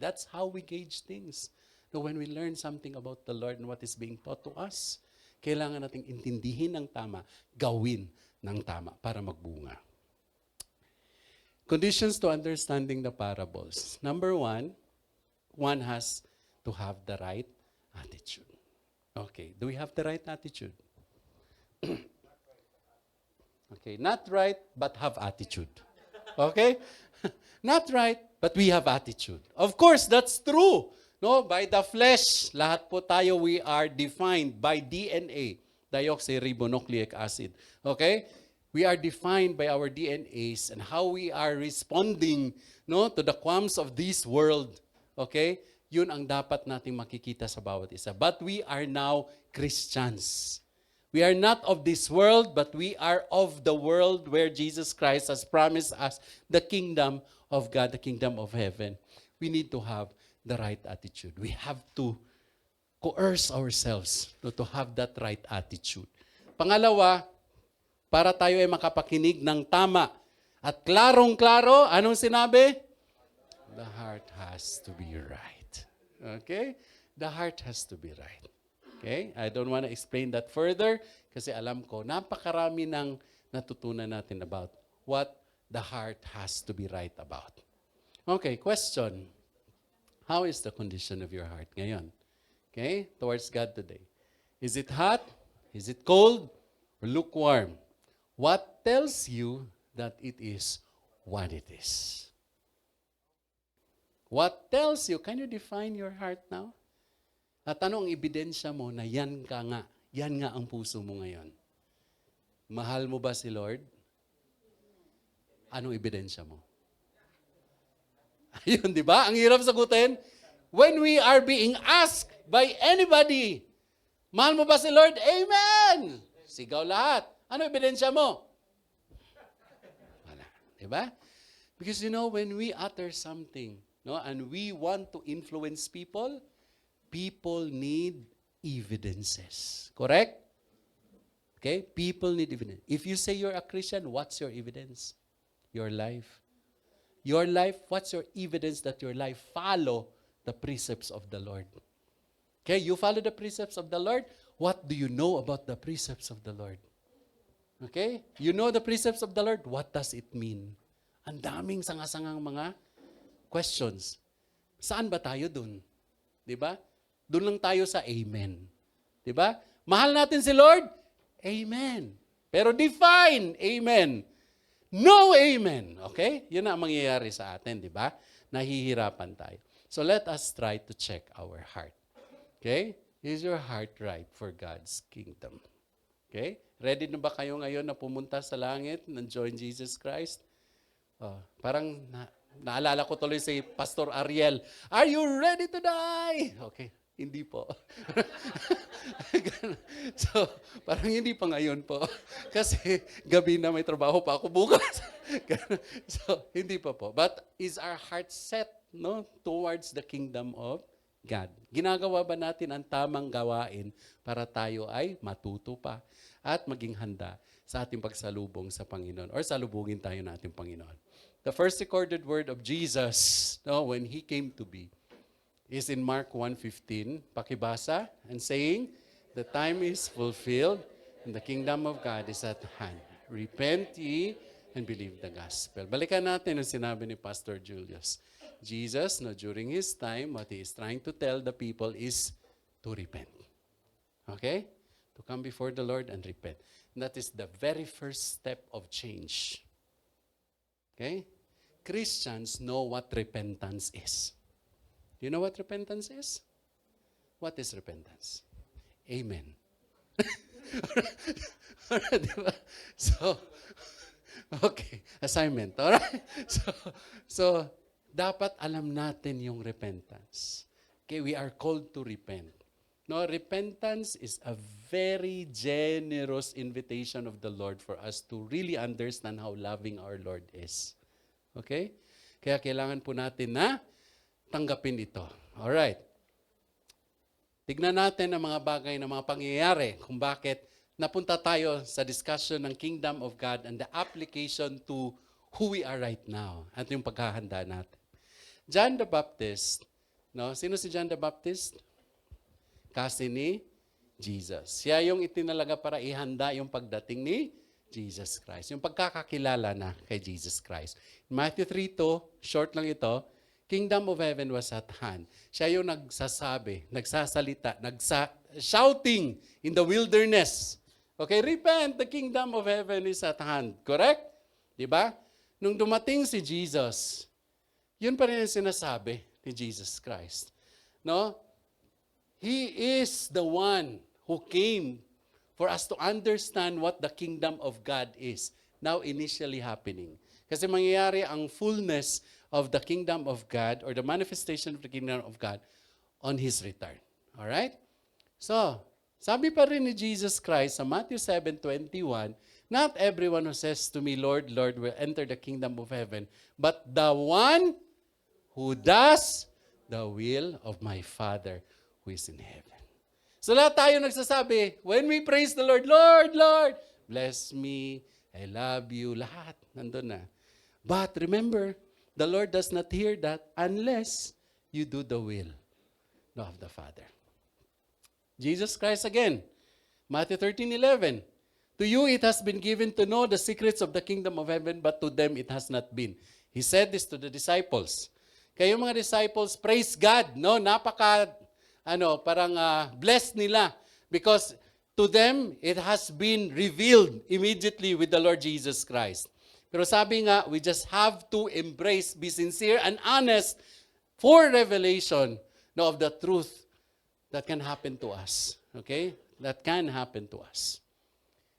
That's how we gauge things. So when we learn something about the Lord and what is being taught to us, kailangan nating intindihin ng tama, gawin ng tama para magbunga. Conditions to understanding the parables. Number one has to have the right attitude. Okay, do we have the right attitude? Okay, not right, but have attitude. Okay? Not right, but we have attitude. Of course, that's true. No, by the flesh, lahat po tayo, we are defined by DNA, deoxyribonucleic acid. Okay? We are defined by our DNAs and how we are responding, no, to the qualms of this world. Okay? Yun ang dapat nating makikita sa bawat isa. But we are now Christians. We are not of this world, but we are of the world where Jesus Christ has promised us the kingdom of God, the kingdom of heaven. We need to have the right attitude. We have to coerce ourselves to have that right attitude. Pangalawa, para tayo ay makapakinig ng tama at klarong-klaro, anong sinabi? The heart has to be right. Okay? The heart has to be right. Okay? I don't want to explain that further kasi alam ko, napakarami ng natutunan natin about what the heart has to be right about. Okay, question. How is the condition of your heart ngayon? Okay? Towards God today. Is it hot? Is it cold? Or lukewarm? What tells you that it is what it is? What tells you? Can you define your heart now? At ano ang ebidensya mo na yan nga ang puso mo ngayon? Mahal mo ba si Lord? Anong ebidensya mo? Ayun, di ba? Ang hirap sagutin. When we are being asked by anybody, mahal mo ba si Lord? Amen! Sigaw lahat. Ano ebidensya mo? Wala. Di ba? Because when we utter something, and we want to influence people, people need evidences. Correct? Okay? People need evidence. If you say you're a Christian, what's your evidence? Your life. Your life, what's your evidence that your life follow the precepts of the Lord? Okay, you follow the precepts of the Lord. What do you know about the precepts of the Lord? Okay? You know the precepts of the Lord. What does it mean? Ang daming sanga-sangang mga questions. Saan ba tayo dun? Diba? Doon lang tayo sa amen. Diba? Mahal natin si Lord? Amen. Pero define amen. No amen. Okay? Yun ang mangyayari sa atin, diba? Nahihirapan tayo. So let us try to check our heart. Okay? Is your heart right for God's kingdom? Okay? Ready na ba kayo ngayon na pumunta sa langit and join Jesus Christ? Parang naalala ko tuloy si Pastor Ariel. Are you ready to die? Okay. Hindi po. So, parang hindi pa ngayon po. Kasi gabi na may trabaho pa ako bukas. So, hindi pa po. But is our heart set towards the kingdom of God? Ginagawa ba natin ang tamang gawain para tayo ay matuto pa at maging handa sa ating pagsalubong sa Panginoon or salubungin tayo ng ating Panginoon? The first recorded word of Jesus when He came to be is in Mark 1:15. Pakibasa and saying, the time is fulfilled and the kingdom of God is at hand. Repent ye and believe the gospel. Balikan natin ang sinabi ni Pastor Julius. Jesus, during His time, what He is trying to tell the people is to repent. Okay? To come before the Lord and repent. And that is the very first step of change. Okay? Christians know what repentance is. Do you know what repentance is? What is repentance? Amen. Diba? So, okay. Assignment. Alright? So, dapat alam natin yung repentance. Okay, we are called to repent. Repentance is a very generous invitation of the Lord for us to really understand how loving our Lord is. Okay? Kaya kailangan po natin na tanggapin ito. Alright. Tignan natin ang mga bagay na mga pangyayari kung bakit napunta tayo sa discussion ng Kingdom of God and the application to who we are right now at yung paghahanda natin. John the Baptist, sino si John the Baptist? Kasi ni Jesus. Siya yung itinalaga para ihanda yung pagdating ni Jesus Christ. Yung pagkakakilala na kay Jesus Christ. Matthew 3:2, short lang ito, Kingdom of Heaven was at hand. Siya yung nagsasabi, nagsasalita, shouting in the wilderness. Okay, repent, the Kingdom of Heaven is at hand. Correct? Diba? Nung dumating si Jesus, yun pa rin ang sinasabi ni Jesus Christ. He is the one who came for us to understand what the kingdom of God is now initially happening. Kasi mangyayari ang fullness of the kingdom of God or the manifestation of the kingdom of God on His return. Alright? So, sabi pa rin ni Jesus Christ sa Matthew 7:21, not everyone who says to me, Lord, Lord, will enter the kingdom of heaven, but the one who does the will of my Father who is in heaven. So lahat tayo nagsasabi, when we praise the Lord, Lord, Lord, bless me, I love you, lahat, nandun na. But remember, the Lord does not hear that unless you do the will of the Father. Jesus Christ again, Matthew 13:11. To you it has been given to know the secrets of the kingdom of heaven, but to them it has not been. He said this to the disciples. Kayo mga disciples, praise God, blessed nila because to them, it has been revealed immediately with the Lord Jesus Christ. Pero sabi nga, we just have to embrace, be sincere and honest for revelation of the truth that can happen to us. Okay? That can happen to us.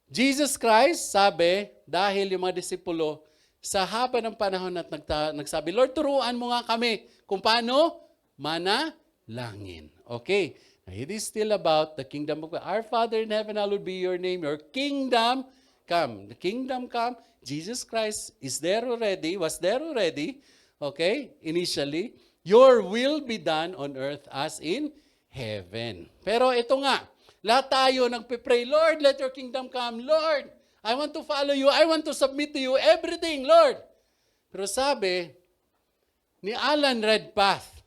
Jesus Christ, sabi, dahil yung mga disipulo, sa haba ng panahon at nagsabi, Lord, turuan mo nga kami kung paano manalangin. Okay. Now, it is still about the kingdom of God. Our Father in heaven, hallowed be your name. Your kingdom come. The kingdom come. Jesus Christ is there already, was there already. Okay, initially. Your will be done on earth as in heaven. Pero ito nga, lahat tayo nagpe-pray, Lord, let your kingdom come. Lord, I want to follow you. I want to submit to you everything, Lord. Pero sabi ni Alan Redpath,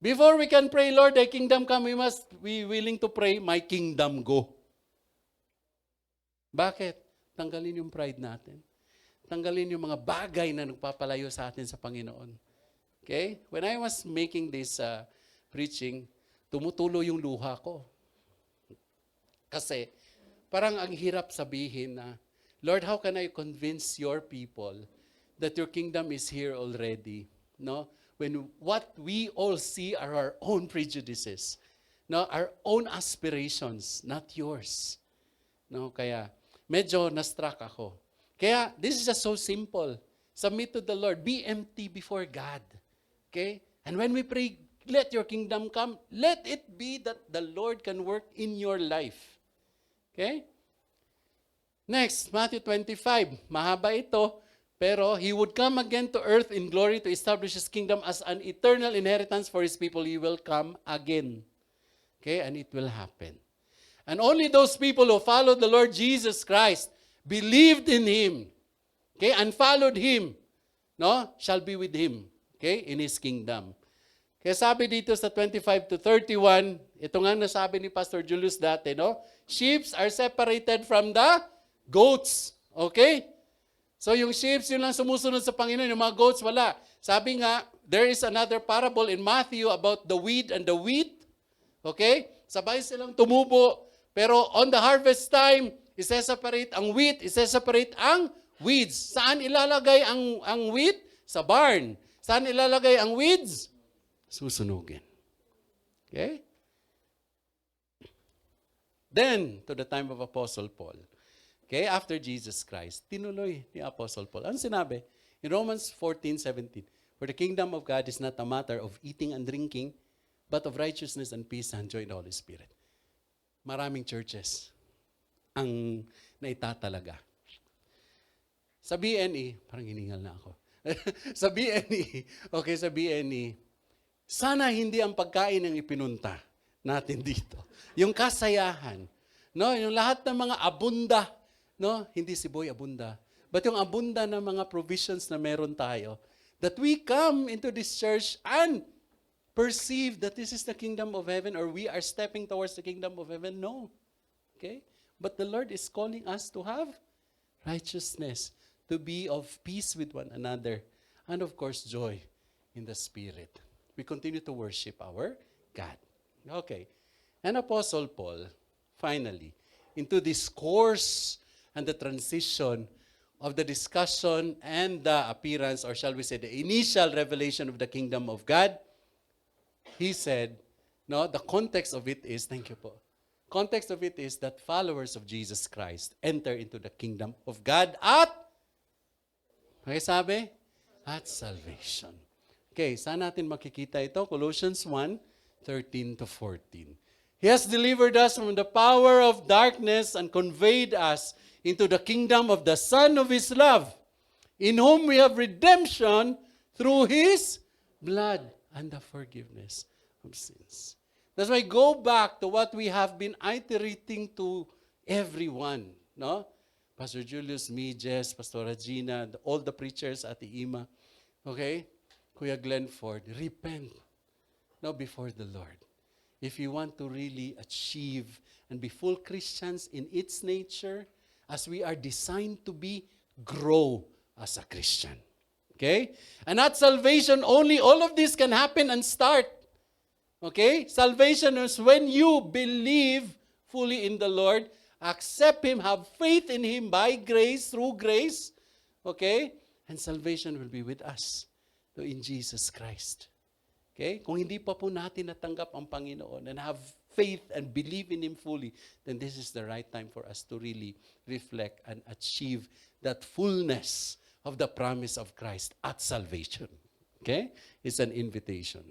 before we can pray, Lord, thy kingdom come, we must be willing to pray, my kingdom go. Bakit? Tanggalin yung pride natin. Tanggalin yung mga bagay na nagpapalayo sa atin sa Panginoon. Okay? When I was making this preaching, tumutulo yung luha ko. Kasi, parang ang hirap sabihin na, Lord, how can I convince your people that your kingdom is here already? No? When what we all see are our own prejudices, no, our own aspirations, not yours. No, kaya medyo na-struck ako. Kaya this is just so simple. Submit to the Lord. Be empty before God. Okay? And when we pray, let your kingdom come, let it be that the Lord can work in your life. Okay? Next, Matthew 25. Mahaba ito. Pero he would come again to earth in glory to establish his kingdom as an eternal inheritance for his people. He will come again. Okay? And it will happen. And only those people who followed the Lord Jesus Christ, believed in him, okay, and followed him, no, shall be with him, okay, in his kingdom. Kaya sabi dito sa 25 to 31, ito nga nasabi ni Pastor Julius dati, no? Sheep are separated from the goats. Okay? So yung sheep, yun lang sumusunod sa Panginoon. Yung mga goats, wala. Sabi nga, there is another parable in Matthew about the weed and the wheat. Okay? Sabay silang tumubo. Pero on the harvest time, isa-separate ang wheat, isa-separate ang weeds. Saan ilalagay ang wheat? Sa barn. Saan ilalagay ang weeds? Susunugin. Okay? Then, to the time of Apostle Paul, okay, after Jesus Christ, tinuloy ni Apostle Paul. Ano sinabi? In Romans 14:17, for the kingdom of God is not a matter of eating and drinking, but of righteousness and peace and joy in the Holy Spirit. Maraming churches ang naitatalaga. Sa BNE, parang hiningal na ako. Sa BNE, okay, sa BNE, sana hindi ang pagkain ang ipinunta natin dito. Yung kasayahan, no, yung lahat ng mga abunda, no, hindi si Boy abunda, but yung abunda ng mga provisions na meron tayo, that we come into this church and perceive that this is the kingdom of heaven or we are stepping towards the kingdom of heaven. No. Okay? But the Lord is calling us to have righteousness, to be of peace with one another, and of course, joy in the Spirit. We continue to worship our God. Okay. And Apostle Paul, finally, into this course and the transition of the discussion and the appearance, or shall we say, the initial revelation of the kingdom of God, he said, no, the context of it is, thank you po, context of it is that followers of Jesus Christ enter into the kingdom of God at, okay sabi? At salvation. Okay, saan natin makikita ito? Colossians 1:13 to 14. He has delivered us from the power of darkness and conveyed us into the kingdom of the Son of His love, in whom we have redemption through His blood and the forgiveness of sins. That's why go back to what we have been iterating to everyone. No? Pastor Julius, me, Jess, Pastor Regina, all the preachers at the Ima. Okay? Kuya Glenford, repent now before the Lord. If you want to really achieve and be full Christians in its nature, as we are designed to be, grow as a Christian. Okay? And at salvation only, all of this can happen and start. Okay? Salvation is when you believe fully in the Lord, accept Him, have faith in Him by grace, through grace. Okay? And salvation will be with us in Jesus Christ. Okay? Kung hindi pa po natin natanggap ang Panginoon and have faith and believe in Him fully, then this is the right time for us to really reflect and achieve that fullness of the promise of Christ at salvation. Okay? It's an invitation.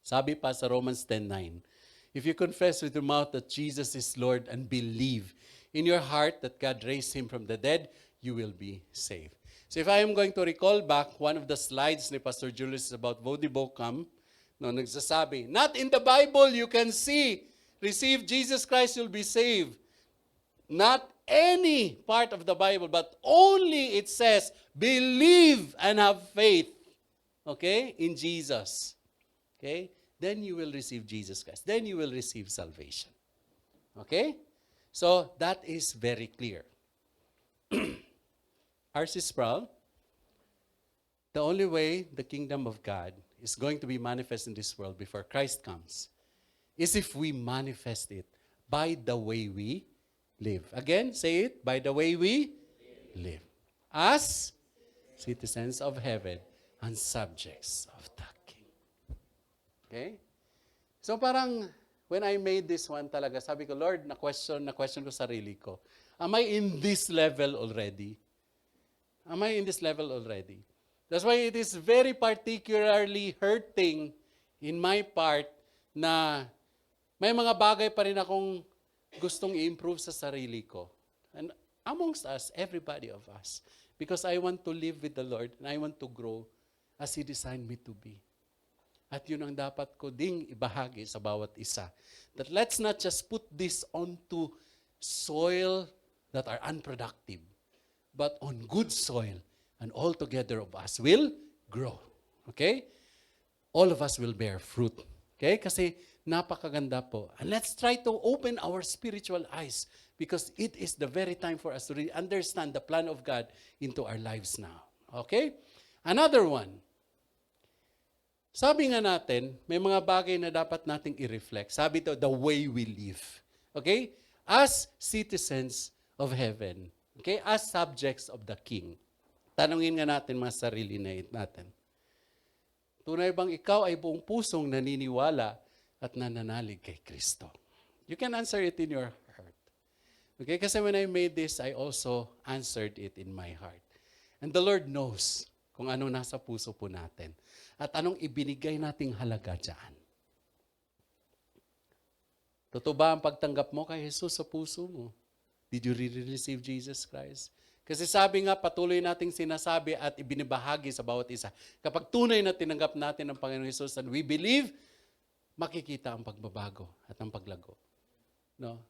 Sabi pa sa Romans 10:9, if you confess with your mouth that Jesus is Lord and believe in your heart that God raised Him from the dead, you will be saved. So if I am going to recall back one of the slides ni Pastor Julius about Vodibocam, no, nagsasabi, not in the Bible you can see, receive Jesus Christ, you'll be saved. Not any part of the Bible, but only it says, believe and have faith, okay, in Jesus. Okay? Then you will receive Jesus Christ. Then you will receive salvation. Okay? So, that is very clear. R.C. Sproul, the only way the kingdom of God is going to be manifest in this world before Christ comes is if we manifest it by the way we live. Again, say it, by the way we live. As citizens of heaven and subjects of the King. Okay? So parang, when I made this one talaga, sabi ko, Lord, na-question ko sarili ko. Am I in this level already? Am I in this level already? That's why it is very particularly hurting in my part na may mga bagay pa rin akong gustong i-improve sa sarili ko. And amongst us, everybody of us. Because I want to live with the Lord and I want to grow as He designed me to be. At yun ang dapat ko ding ibahagi sa bawat isa. That let's not just put this onto soil that are unproductive, but on good soil, and all together of us will grow. Okay? All of us will bear fruit. Okay? Kasi napakaganda po. And let's try to open our spiritual eyes because it is the very time for us to really understand the plan of God into our lives now. Okay? Another one. Sabi nga natin, may mga bagay na dapat nating i-reflect. Sabi to, the way we live. Okay? As citizens of heaven. Okay? As subjects of the King. Tanungin nga natin mga sarili natin. Tunay bang ikaw ay buong pusong naniniwala at nananalig kay Kristo? You can answer it in your heart. Okay? Kasi when I made this, I also answered it in my heart. And the Lord knows kung anong nasa puso po natin at anong ibinigay nating halaga dyan. Totoo ba ang pagtanggap mo kay Jesus sa puso mo? Did you really receive Jesus Christ? Kasi sabi nga, patuloy nating sinasabi at ibinibahagi sa bawat isa. Kapag tunay na tinanggap natin ang Panginoon Jesus and we believe, makikita ang pagbabago at ang paglago. No?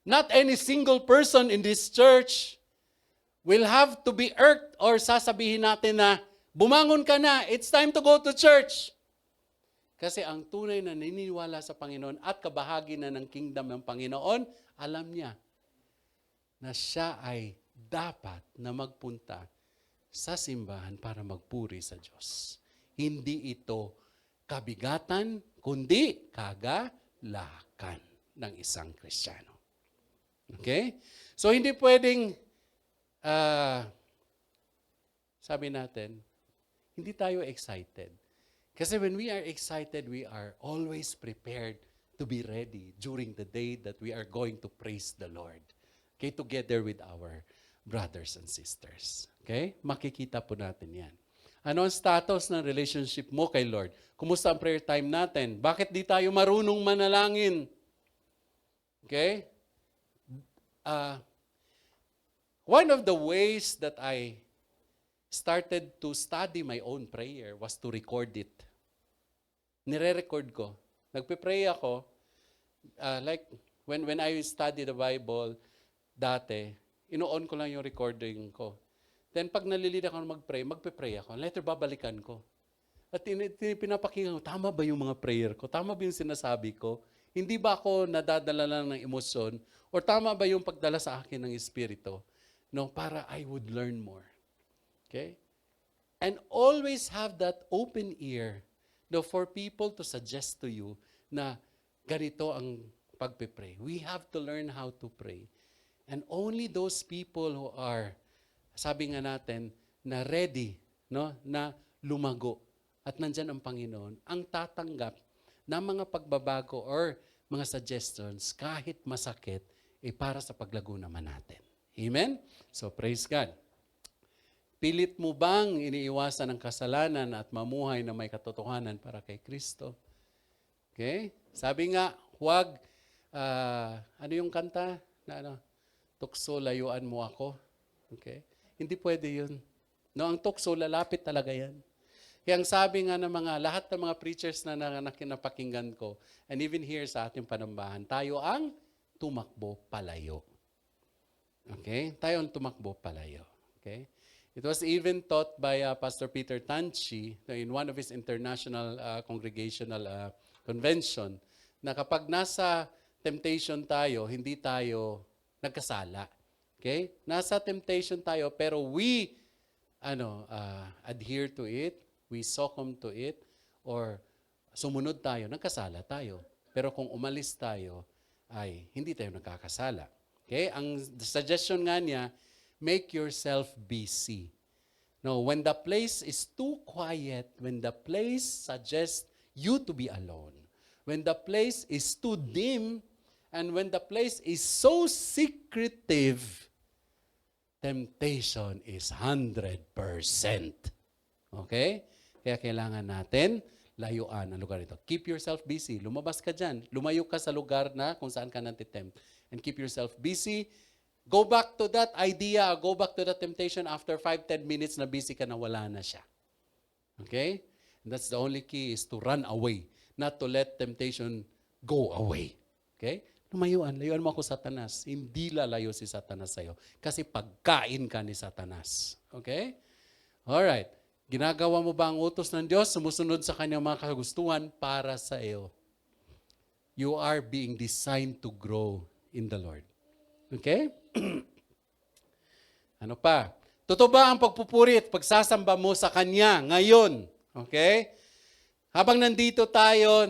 Not any single person in this church will have to be irked or sasabihin natin na, bumangon ka na, it's time to go to church. Kasi ang tunay na naniniwala sa Panginoon at kabahagi na ng kingdom ng Panginoon, alam niya na siya ay dapat na magpunta sa simbahan para magpuri sa Diyos. Hindi ito kabigatan, kundi kagalakan ng isang Kristiyano. Okay? So, hindi pwedeng, sabi natin, hindi tayo excited. Kasi when we are excited, we are always prepared to be ready during the day that we are going to praise the Lord. Okay? Together with our brothers and sisters. Okay? Makikita po natin yan. Ano ang status ng relationship mo kay Lord? Kumusta ang prayer time natin? Bakit di tayo marunong manalangin? Okay? One of the ways that I started to study my own prayer was to record it. Nire-record ko. Nagpe-pray ako, like when I study the Bible dati, ino-on ko lang yung recording ko. Then pag nalilid ako magpray, magpe-pray ako. Later babalikan ko. At pinapakinggan ko, tama ba yung mga prayer ko? Tama ba yung sinasabi ko? Hindi ba ako nadadala lang ng emosyon? Or tama ba yung pagdala sa akin ng Espiritu? No, para I would learn more. Okay? And always have that open ear, no, for people to suggest to you na ganito ang pagpe-pray. We have to learn how to pray. And only those people who are, sabi nga natin, na ready, no, na lumago at nandyan ang Panginoon, ang tatanggap ng mga pagbabago or mga suggestions kahit masakit, para sa paglago naman natin. Amen? So praise God. Pilit mo bang iniiwasan ang kasalanan at mamuhay na may katotohanan para kay Kristo? Okay? Sabi nga, huwag, ano yung kanta? Tukso, layuan mo ako. Okay? Hindi pwede yun. No, ang tukso, lalapit talaga yan. Kaya ang sabi nga ng lahat ng mga preachers na napakinggan ko, and even here sa ating panambahan, tayo ang tumakbo palayo. Okay? Tayo ang tumakbo palayo. Okay? It was even taught by Pastor Peter Tanchi in one of his international congregational convention na kapag nasa temptation tayo, hindi tayo nagkasala. Okay? Nasa temptation tayo pero we adhere to it, we succumb to it, or sumunod tayo, nagkasala tayo. Pero kung umalis tayo, ay hindi tayo nagkakasala. Okay? Ang suggestion nga niya, make yourself busy. No, when the place is too quiet, when the place suggests you to be alone, when the place is too dim, and when the place is so secretive, temptation is 100%. Okay? Kaya kailangan natin layuan ang lugar ito. Keep yourself busy. Lumabas ka dyan. Lumayo ka sa lugar na kung saan ka nantitempt. And keep yourself busy. Go back to that idea, go back to that temptation after 5-10 minutes na busy ka na wala na siya. Okay? And that's the only key is to run away, not to let temptation go away. Okay? Layuan mo ako Satanas. Hindi lalayo si Satanas sa'yo. Kasi pagkain ka ni Satanas. Okay? Alright. Ginagawa mo ba ang utos ng Diyos? Sumusunod sa kanyang mga kagustuhan para sa iyo. You are being designed to grow in the Lord. Okay? Ano pa? Totoo ba ang pagpupuri at pagsasamba mo sa Kanya ngayon? Okay? Habang nandito tayo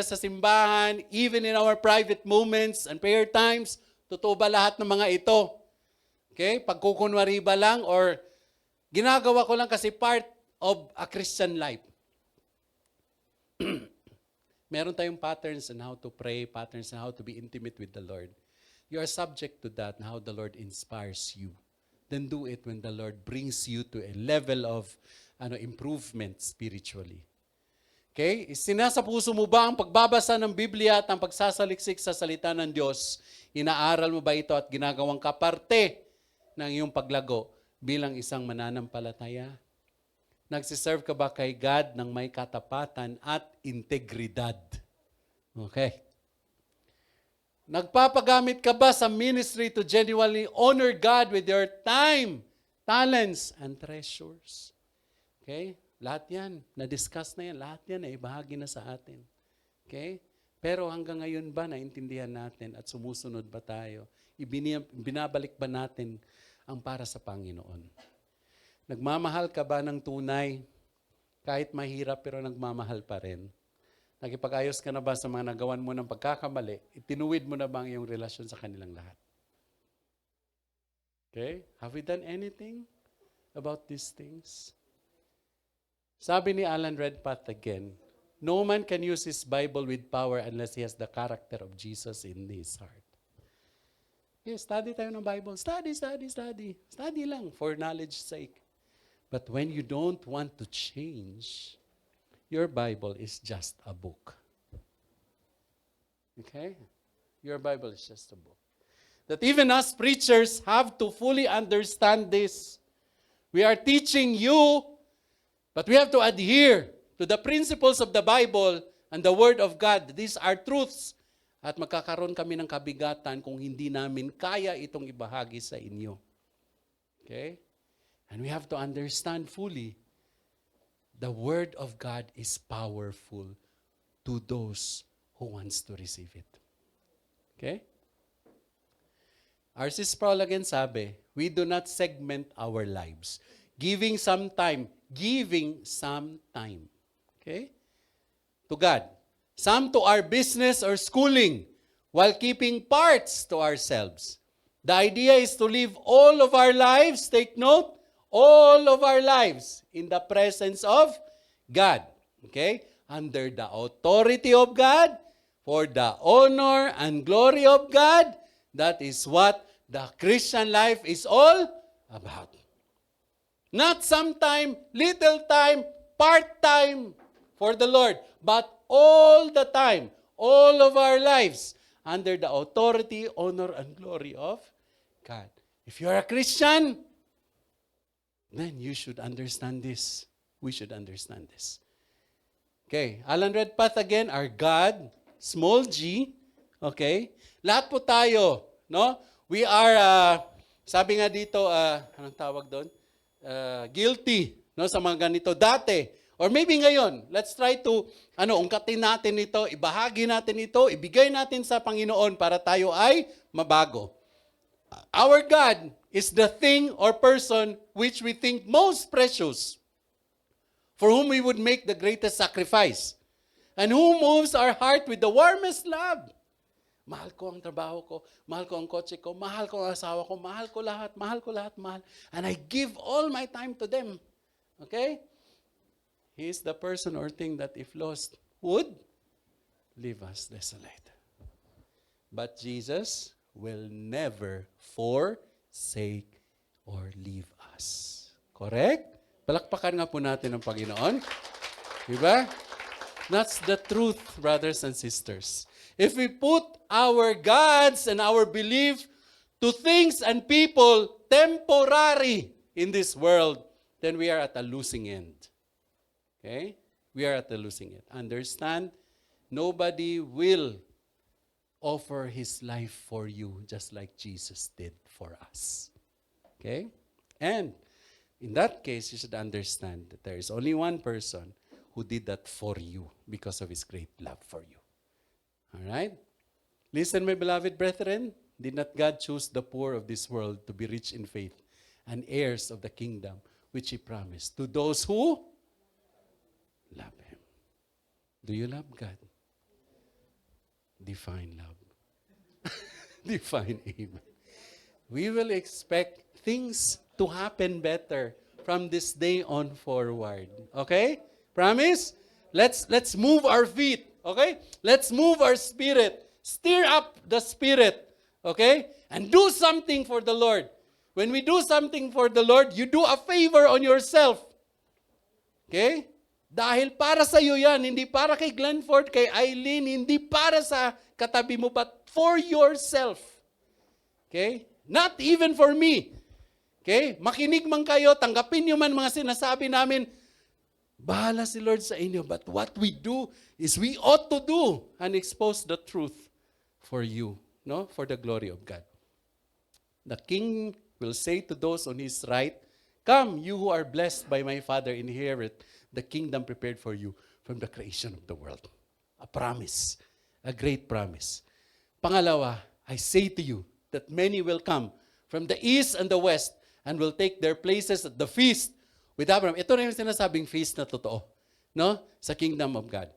sa simbahan, even in our private moments and prayer times, totoo ba lahat ng mga ito? Okay? Pagkukunwari ba lang or ginagawa ko lang kasi part of a Christian life. Meron tayong patterns on how to pray, patterns on how to be intimate with the Lord. You are subject to that and how the Lord inspires you. Then do it when the Lord brings you to a level of improvement spiritually. Okay? Sinasa puso mo ba ang pagbabasa ng Biblia at ang pagsasaliksik sa salita ng Diyos? Inaaral mo ba ito at ginagawang kaparte ng iyong paglago bilang isang mananampalataya? Nagsiserve ka ba kay God ng may katapatan at integridad? Okay. Nagpapagamit ka ba sa ministry to genuinely honor God with your time, talents, and treasures? Okay? Lahat yan. Na-discuss na yan. Lahat yan ay bahagi na sa atin. Okay? Pero hanggang ngayon ba naintindihan natin at sumusunod ba tayo? Binabalik ba natin ang para sa Panginoon? Nagmamahal ka ba ng tunay? Kahit mahirap pero nagmamahal pa rin. Nakipag-ayos ka na ba sa mga nagawan mo ng pagkakamali? Itinuwid mo na ba ang iyong relasyon sa kanilang lahat? Okay? Have we done anything about these things? Sabi ni Alan Redpath again, no man can use his Bible with power unless he has the character of Jesus in his heart. Okay, study tayo ng Bible. Study. Study lang for knowledge's sake. But when you don't want to change, your Bible is just a book. Okay? Your Bible is just a book. That even us preachers have to fully understand this. We are teaching you, but we have to adhere to the principles of the Bible and the Word of God. These are truths. At magkakaroon kami ng kabigatan kung hindi namin kaya itong ibahagi sa inyo. Okay? And we have to understand fully the Word of God is powerful to those who wants to receive it. Okay? R.C. Sproul again sabi, we do not segment our lives. Giving some time. Okay? To God. Some to our business or schooling, while keeping parts to ourselves. The idea is to live all of our lives, take note, all of our lives in the presence of God. Okay? Under the authority of God, for the honor and glory of God. That is what the Christian life is all about. Not sometime, little time, part-time for the Lord, but all the time, all of our lives, under the authority, honor, and glory of God. If you are a Christian, then you should understand this. We should understand this. Okay, Alan Redpath again, our God, small g, okay? Lahat po tayo, no? We are, sabi nga dito, anong tawag doon? Guilty, no, sa mga ganito dati. Or maybe ngayon, let's try to, ungkatin natin ito, ibahagi natin ito, ibigay natin sa Panginoon para tayo ay mabago. Our God is the thing or person which we think most precious, for whom we would make the greatest sacrifice, and who moves our heart with the warmest love. Mahal ko ang trabaho ko, mahal ko ang kotse ko, mahal ko ang asawa ko, mahal ko lahat, mahal. And I give all my time to them. Okay? He is the person or thing that if lost, would leave us desolate. But Jesus will never forsake or leave us. Correct? Palakpakan nga po natin ang Panginoon. Diba? That's the truth, brothers and sisters. If we put our gods and our belief to things and people temporary in this world, then we are at a losing end. Okay? We are at a losing end. Understand? Nobody will offer his life for you just like Jesus did for us. Okay? And in that case, you should understand that there is only one person who did that for you because of his great love for you. All right? Listen, my beloved brethren, did not God choose the poor of this world to be rich in faith and heirs of the kingdom which he promised to those who love him? Do you love God? Define love. Define amen. We will expect things to happen better from this day on forward. Okay? Promise? Let's move our feet. Okay? Let's move our spirit. Stir up the spirit. Okay? And do something for the Lord. When we do something for the Lord, you do a favor on yourself. Okay? Dahil para sa iyo yan, hindi para kay Glenford, kay Eileen, hindi para sa katabi mo, but for yourself. Okay? Not even for me. Okay? Makinig man kayo, tanggapin niyo man mga sinasabi namin, bahala si Lord sa inyo. But what we do is we ought to do and expose the truth for you, no? For the glory of God. The King will say to those on his right, come, you who are blessed by my Father, inherit the kingdom prepared for you from the creation of the world. A promise. A great promise. Pangalawa, I say to you that many will come from the east and the west and will take their places at the feast with Abraham. Ito na yung sinasabing feast na totoo, no? Sa kingdom of God.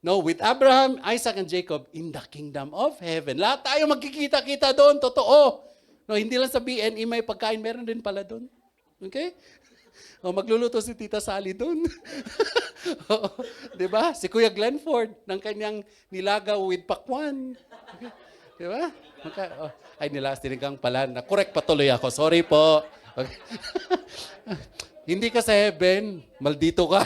No, with Abraham, Isaac, and Jacob in the kingdom of heaven. Lahat tayo magkikita-kita doon, totoo. No, hindi lang sa BNE may pagkain, meron din pala doon. Okay? O, magluluto si Tita Sally doon. O, diba? Si Kuya Glenford ng kanyang nilagaw with pakwan. Okay. Diba? Ay, sinigang pala. Correct patuloy ako. Sorry po. Okay. Hindi ka sa heaven, maldito ka.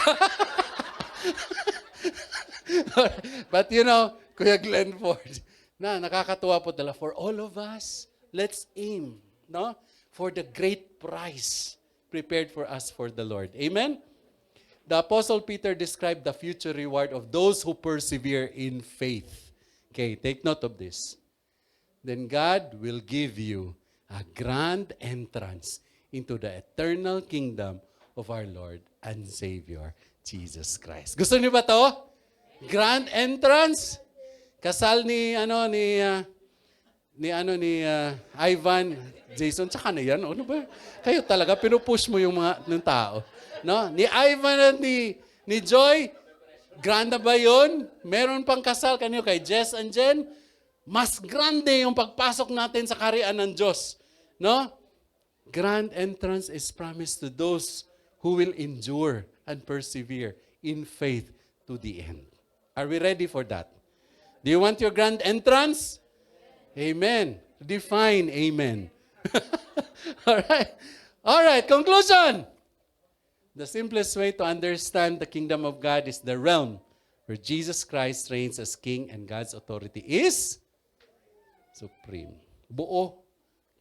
But you know, Kuya Glenford, nakakatuwa po dala. For all of us, let's aim, no? For the great prize prepared for us for the Lord. Amen? The Apostle Peter described the future reward of those who persevere in faith. Okay, take note of this. Then God will give you a grand entrance into the eternal kingdom of our Lord and Savior, Jesus Christ. Gusto niyo ba to? Grand entrance. Kasal ni Ivan, Jason, tsaka na yan. Ano ba? Kayo talaga, pinupush mo yung mga ng tao. No? Ni Ivan at ni Joy, grand na ba yun? Meron pang kasal kanyo kay Jess and Jen. Mas grande yung pagpasok natin sa kaharian ng Diyos. No? Grand entrance is promised to those who will endure and persevere in faith to the end. Are we ready for that? Do you want your grand entrance? Amen. Define amen. All right. All right, conclusion. The simplest way to understand the kingdom of God is the realm where Jesus Christ reigns as king and God's authority is supreme. Buo.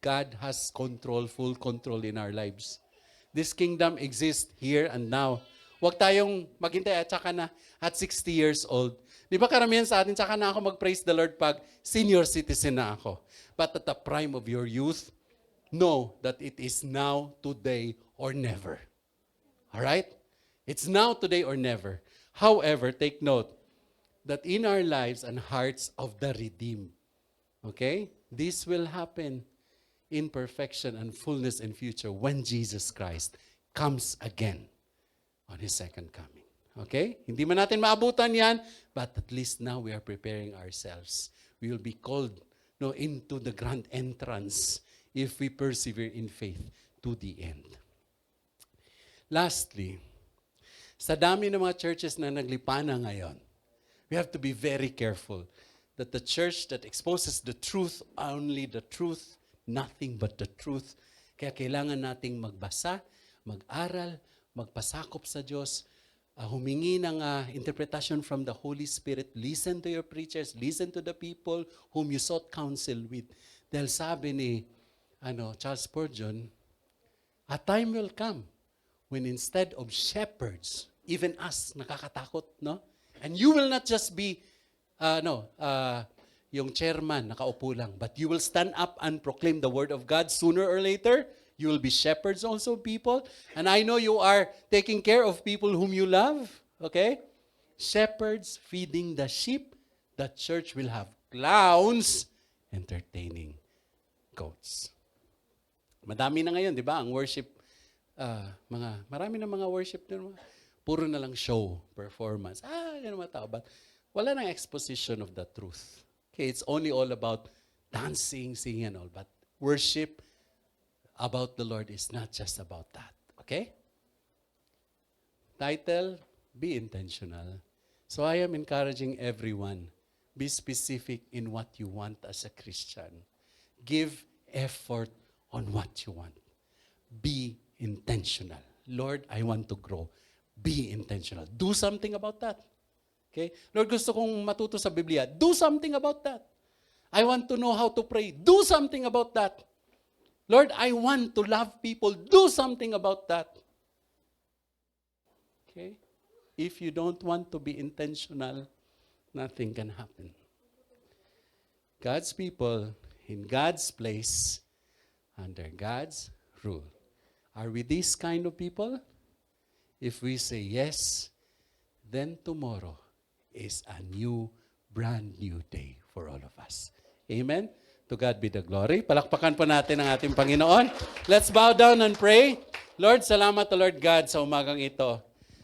God has control, full control in our lives. This kingdom exists here and now. Huwag tayong maghintay at saka na at 60 years old. Di ba karamihan sa atin, saka na ako mag-praise the Lord pag senior citizen na ako. But at the prime of your youth, know that it is now, today, or never. All right? It's now, today, or never. However, take note that in our lives and hearts of the redeemed, okay, this will happen in perfection and fullness in future when Jesus Christ comes again on His second coming. Okay? Hindi man natin maabutan yan, but at least now we are preparing ourselves. We will be called into the grand entrance if we persevere in faith to the end. Lastly, sa dami ng mga churches na naglipana ngayon, we have to be very careful that the church that exposes the truth, only the truth, nothing but the truth. Kaya kailangan nating magbasa, mag-aral, magpasakop sa Diyos, humingi ng interpretation from the Holy Spirit, listen to your preachers, listen to the people whom you sought counsel with. Dahil sabi ni Charles Spurgeon, a time will come when instead of shepherds, even us, nakakatakot, no? And you will not just be, yung chairman, nakaupo lang, but you will stand up and proclaim the word of God sooner or later. You will be shepherds also, people. And I know you are taking care of people whom you love, okay? Shepherds feeding the sheep. The church will have clowns entertaining goats. Madami na ngayon, di ba? Ang worship, marami na mga worship na puro na lang show, performance. Yan mga tao. But wala nang exposition of the truth. Okay, it's only all about dancing, singing, and all. But worship about the Lord is not just about that. Okay? Title, be intentional. So I am encouraging everyone, be specific in what you want as a Christian. Give effort on what you want. Be intentional. Lord, I want to grow. Be intentional. Do something about that. Okay? Lord, gusto kong matuto sa Biblia. Do something about that. I want to know how to pray. Do something about that. Lord, I want to love people. Do something about that. Okay? If you don't want to be intentional, nothing can happen. God's people in God's place, under God's rule. Are we this kind of people? If we say yes, then tomorrow is a new, brand new day for all of us. Amen? To God be the glory. Palakpakan po natin ang ating Panginoon. Let's bow down and pray. Lord, salamat to Lord God sa umagang ito.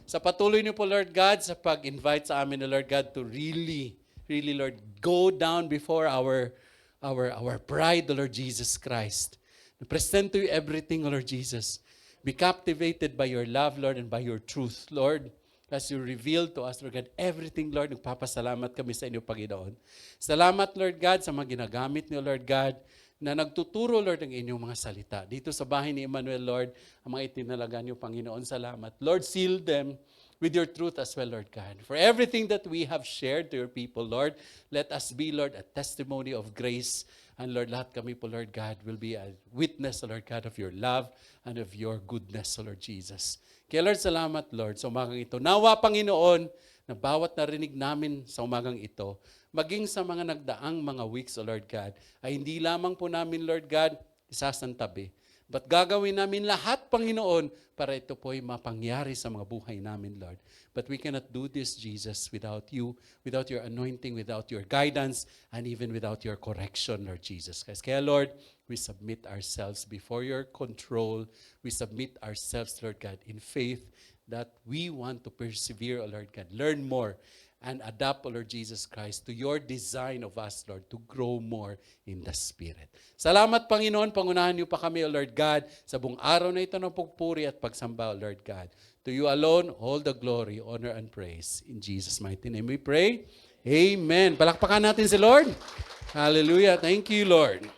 Sa patuloy niyo po, Lord God, sa pag-invite sa amin, Lord God, to really, Lord, go down before our pride, Lord Jesus Christ. Present to you everything, Lord Jesus. Be captivated by your love, Lord, and by your truth, Lord. As you reveal to us, Lord God, everything, Lord, nagpapasalamat kami sa inyo, Panginoon. Salamat, Lord God, sa mga ginagamit niyo, Lord God, na nagtuturo, Lord, ng inyong mga salita. Dito sa bahay ni Emmanuel, Lord, ang mga itinalaga niyo, Panginoon, salamat. Lord, seal them with your truth as well, Lord God. For everything that we have shared to your people, Lord, let us be, Lord, a testimony of grace. And Lord, lahat kami po, Lord God, will be a witness, Lord God, of your love and of your goodness, Lord Jesus. Kaya Lord, salamat, Lord, sa umagang ito. Nawa, Panginoon, na bawat narinig namin sa umagang ito, maging sa mga nagdaang mga weeks, O Lord God, ay hindi lamang po namin, Lord God, isasantabi. But gagawin namin lahat, Panginoon, para ito po'y mapangyari sa mga buhay namin, Lord. But we cannot do this, Jesus, without you, without your anointing, without your guidance, and even without your correction, Lord Jesus. Kaya, Lord, we submit ourselves before your control. We submit ourselves, Lord God, in faith that we want to persevere, O Lord God, learn more, and adapt, O Lord Jesus Christ, to your design of us, Lord, to grow more in the Spirit. Salamat, Panginoon. Pangunahan niyo pa kami, O Lord God, sa buong araw na ito ng pagpuri at pagsamba, O Lord God. To you alone, all the glory, honor, and praise. In Jesus' mighty name we pray. Amen. Palakpakan natin si Lord. Hallelujah. Thank you, Lord.